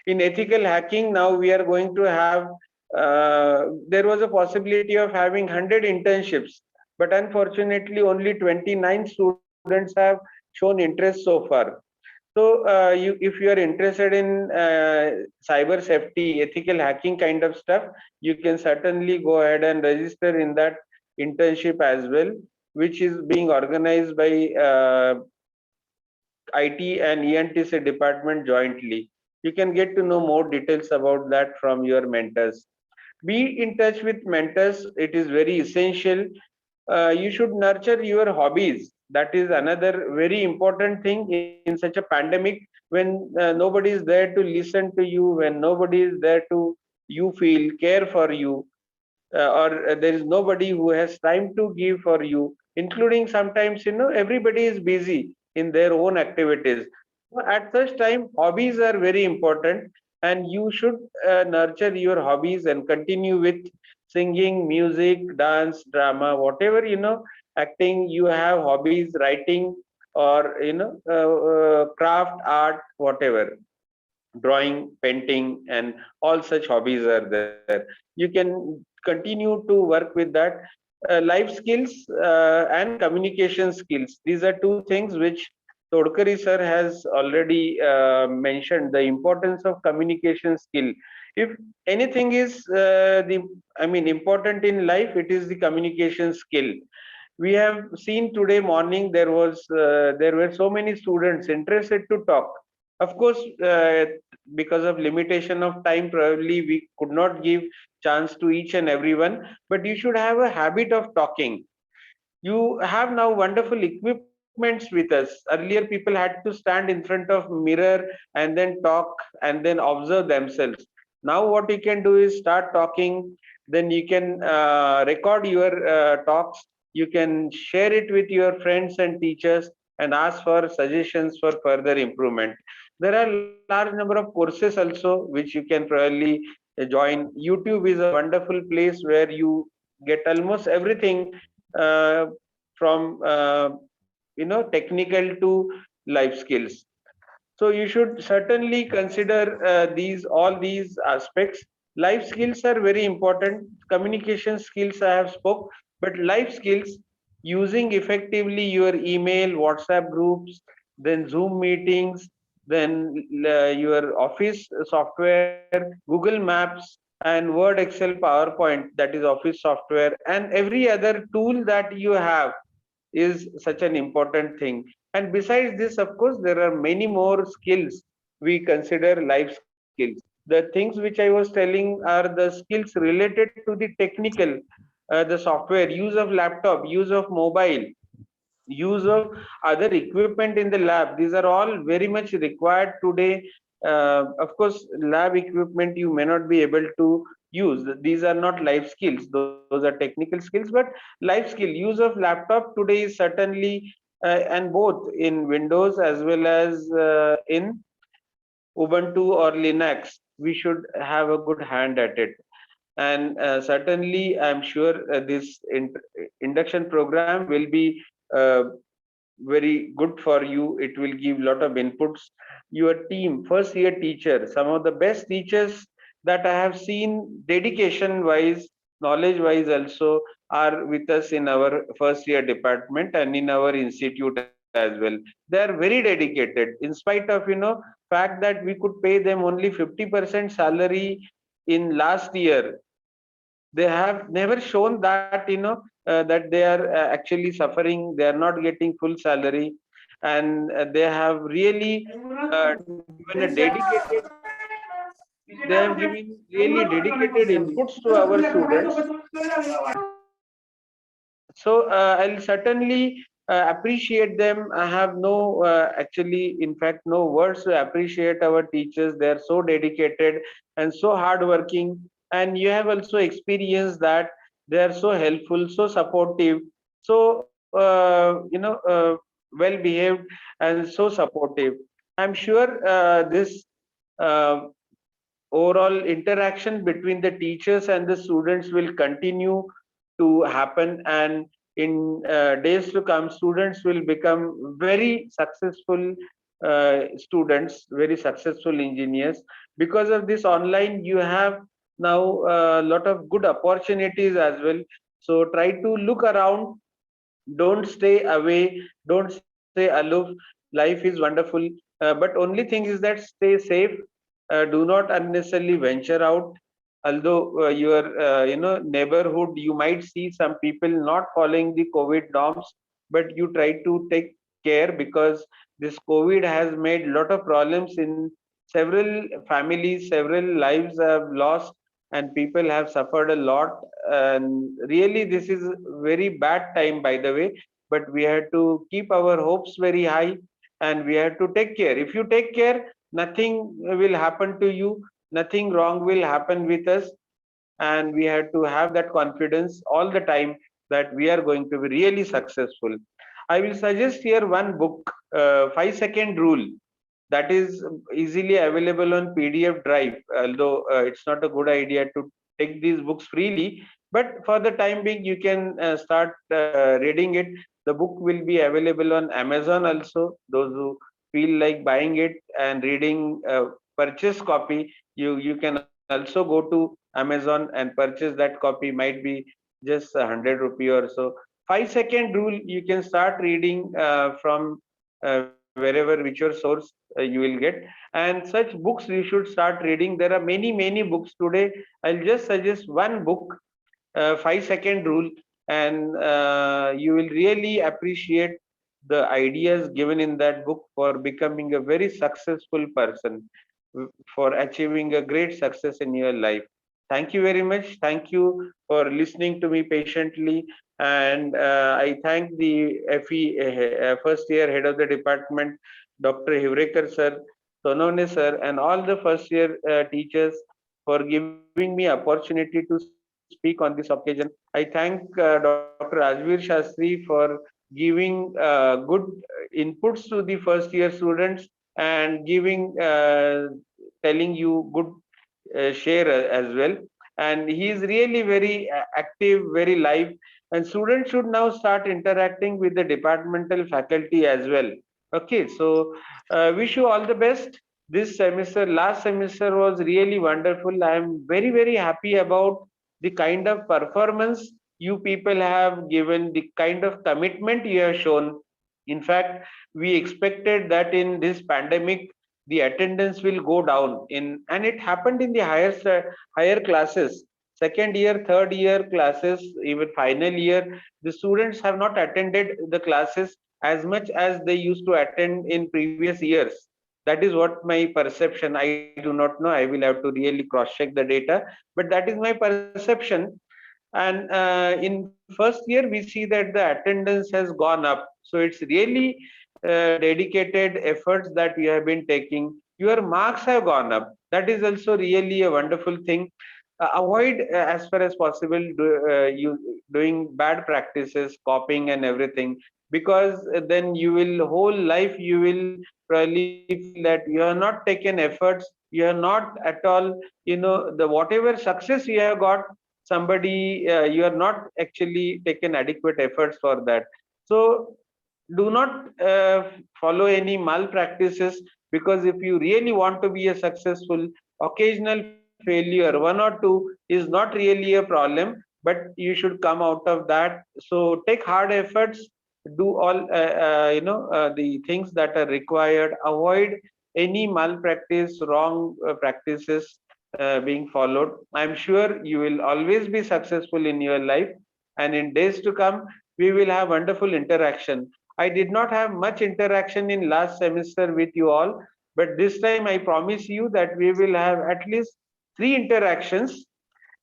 In ethical hacking, now we are going to have, there was a possibility of having 100 internships, but unfortunately only 29 students have shown interest so far. So if you are interested in cyber safety, ethical hacking kind of stuff, you can certainly go ahead and register in that internship as well, which is being organized by IT and ENTC department jointly. You can get to know more details about that from your mentors. Be in touch with mentors. It is very essential. You should nurture your hobbies. That is another very important thing in such a pandemic, when nobody is there to listen to you, when nobody is there to you feel care for you, or there is nobody who has time to give for you, including sometimes everybody is busy in their own activities. At such time, hobbies are very important, and you should nurture your hobbies and continue with singing, music, dance, drama, whatever, acting. You have hobbies, writing, or craft, art, whatever, drawing, painting, and all such hobbies are there. You can continue to work with that. life skills and communication skills. These are two things which Todkari sir has already mentioned, the importance of communication skill. If anything is important in life, it is the communication skill. We have seen today morning there were so many students interested to talk. Of course, because of limitation of time, probably we could not give chance to each and everyone, but you should have a habit of talking. You have now wonderful equipments with us. Earlier people had to stand in front of mirror and then talk and then observe themselves. Now what you can do is start talking, then you can record your talks, you can share it with your friends and teachers and ask for suggestions for further improvement. There are large number of courses also which you can probably join. YouTube is a wonderful place where you get almost everything from technical to life skills. So you should certainly consider all these aspects. Life skills are very important. Communication skills I have spoke, but life skills, using effectively your email, WhatsApp groups, then Zoom meetings, then your office software, Google Maps, and Word, Excel, PowerPoint, that is office software, and every other tool that you have is such an important thing. And besides this, of course, there are many more skills we consider life skills. The things which I was telling are the skills related to the technical, the software, use of laptop, use of mobile, use of other equipment in the lab. These are all very much required today. Of course, lab equipment you may not be able to use. These are not life skills. Those are technical skills, but life skill, use of laptop today is certainly, and both in Windows as well as in Ubuntu or Linux, we should have a good hand at it. And certainly, I'm sure this induction program will be very good for you. It will give a lot of inputs. Your team, first year teacher, some of the best teachers that I have seen, dedication wise, knowledge wise also, are with us in our first year department and in our institute as well. They are very dedicated, in spite of fact that we could pay them only 50% salary in last year. They have never shown that that they are actually suffering, they are not getting full salary, and they have really given a dedicated, they have given really dedicated inputs to our students. So I'll certainly appreciate them. I have no actually, in fact, no words to appreciate our teachers. They are so dedicated and so hardworking, and you have also experienced that they are so helpful, so supportive, so well behaved and so supportive. I'm sure this overall interaction between the teachers and the students will continue to happen, and in days to come, students will become very successful students, very successful engineers. Because of this online, you have now a lot of good opportunities as well. So try to look around, don't stay away, don't stay aloof. Life is wonderful, but only thing is that stay safe. Do not unnecessarily venture out. Although your neighborhood, you might see some people not following the COVID norms, but you try to take care, because this COVID has made a lot of problems in several families. Several lives have lost and people have suffered a lot, and really this is very bad time, by the way. But we have to keep our hopes very high, and we have to take care. If you take care, nothing will happen to you, nothing wrong will happen with us, and we have to have that confidence all the time that we are going to be really successful. I will suggest here one book, 5-second rule, that is easily available on PDF drive, although it's not a good idea to take these books freely, but for the time being you can start reading it. The book will be available on Amazon also. Those who feel like buying it and reading purchase copy, you can also go to Amazon and purchase that copy. Might be just 100 rupee or so. 5-second rule, you can start reading from wherever whichever source you will get, and such books you should start reading. There are many books today. I'll just suggest one book, 5-second rule, and you will really appreciate the ideas given in that book for becoming a very successful person, for achieving a great success in your life. Thank you very much. Thank you for listening to me patiently. And I thank the FE first year head of the department, Dr. Hivrekar sir, Sonone sir, and all the first year teachers for giving me opportunity to speak on this occasion. I thank Dr. Rajveer Shastri for giving good inputs to the first year students and giving telling you good share as well. And he is really very active, very live, and students should now start interacting with the departmental faculty as well. Okay, so wish you all the best. This semester, last semester was really wonderful. I am very happy about the kind of performance you people have given, the kind of commitment you have shown. In fact, we expected that in this pandemic the attendance will go down in, and it happened in the higher classes, second year, third year classes, even final year. The students have not attended the classes as much as they used to attend in previous years. That is what my perception. I do not know. I will have to really cross check the data, but that is my perception. And in first year we see that the attendance has gone up, so it's really dedicated efforts that you have been taking. Your marks have gone up. That is also really a wonderful thing. Avoid as far as possible you doing bad practices, copying and everything, because then you will whole life you will probably feel that you have not taken efforts, you are not at all, the whatever success you have got, somebody you are not actually taken adequate efforts for that. So do not follow any malpractices, because if you really want to be a successful, occasional failure, one or two, is not really a problem, but you should come out of that. So take hard efforts, do all the things that are required, avoid any malpractice, wrong practices being followed. I'm sure you will always be successful in your life, and in days to come we will have wonderful interaction. I did not have much interaction in last semester with you all, but this time I promise you that we will have at least 3 interactions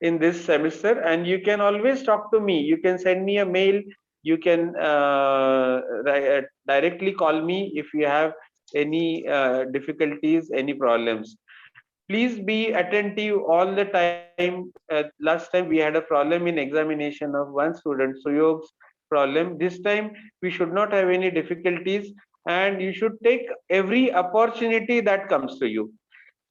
in this semester, and you can always talk to me. You can send me a mail, you can directly call me if you have any difficulties, any problems. Please be attentive all the time. Last time we had a problem in examination of one student, Suyog's problem. This time we should not have any difficulties, and you should take every opportunity that comes to you.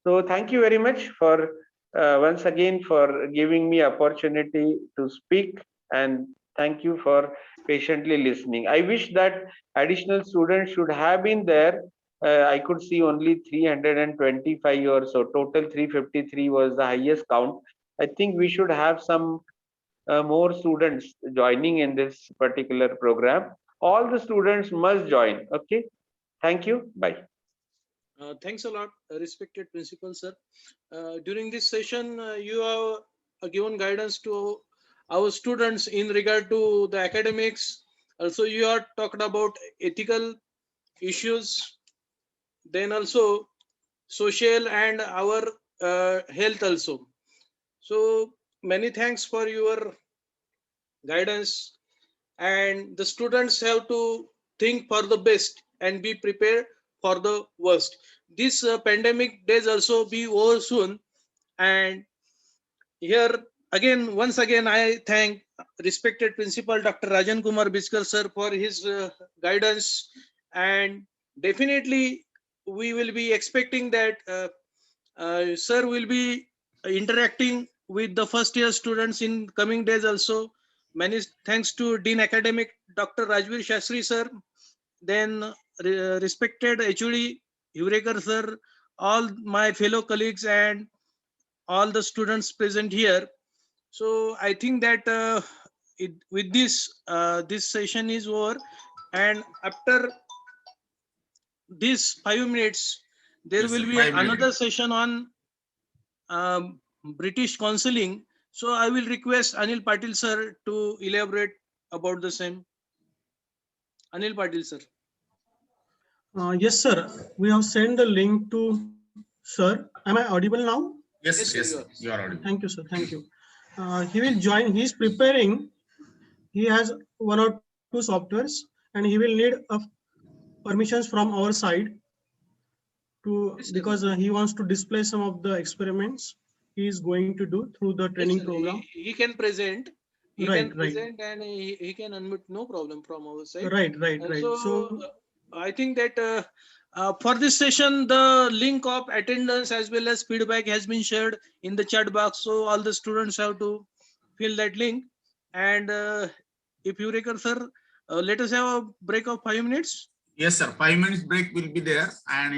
So thank you very much for once again for giving me opportunity to speak, and thank you for patiently listening. I wish that additional students should have been there. I could see only 325 or so. Total 353 was the highest count. I think we should have some more students joining in this particular program. All the students must join. Okay. Thank you. Bye. Thanks a lot, respected principal sir. During this session, you have given guidance to our students in regard to the academics. Also, you are talked about ethical issues, then also social and our health also. So many thanks for your guidance, and the students have to think for the best and be prepared for the worst. This pandemic days also be over soon, and here again, once again, I thank respected principal Dr. Rajan Kumar Biskar sir for his guidance, and definitely we will be expecting that sir will be interacting with the first year students in coming days also. Many thanks to Dean Academic Dr. Rajveer Shastri sir, then respected HOD Hivrekar sir, all my fellow colleagues and all the students present here. So I think that with this, this session is over, and after this 5 minutes, there Yes, will sir, be 5 minutes. another session on British counseling. So I will request Anil Patil sir to elaborate about the same. Anil Patil sir. Yes, sir. We have sent the link to sir. Am I audible now? Yes, Yes, sir, yes, sir, sir. You are audible. Thank you, sir. Thank you. He will join. He is preparing. He has 1 or 2 softwares, and he will need permissions from our side to, because he wants to display some of the experiments he is going to do through the Yes, training sir. program. He can present. He Right, can right. present, and he can unmute, no problem from our side. Right, right, And right. so So I think that for this session, the link of attendance as well as feedback has been shared in the chat box. So all the students have to fill that link. And if Eureka sir, let us have a break of 5 minutes. Yes, sir. 5 minutes break will be there, and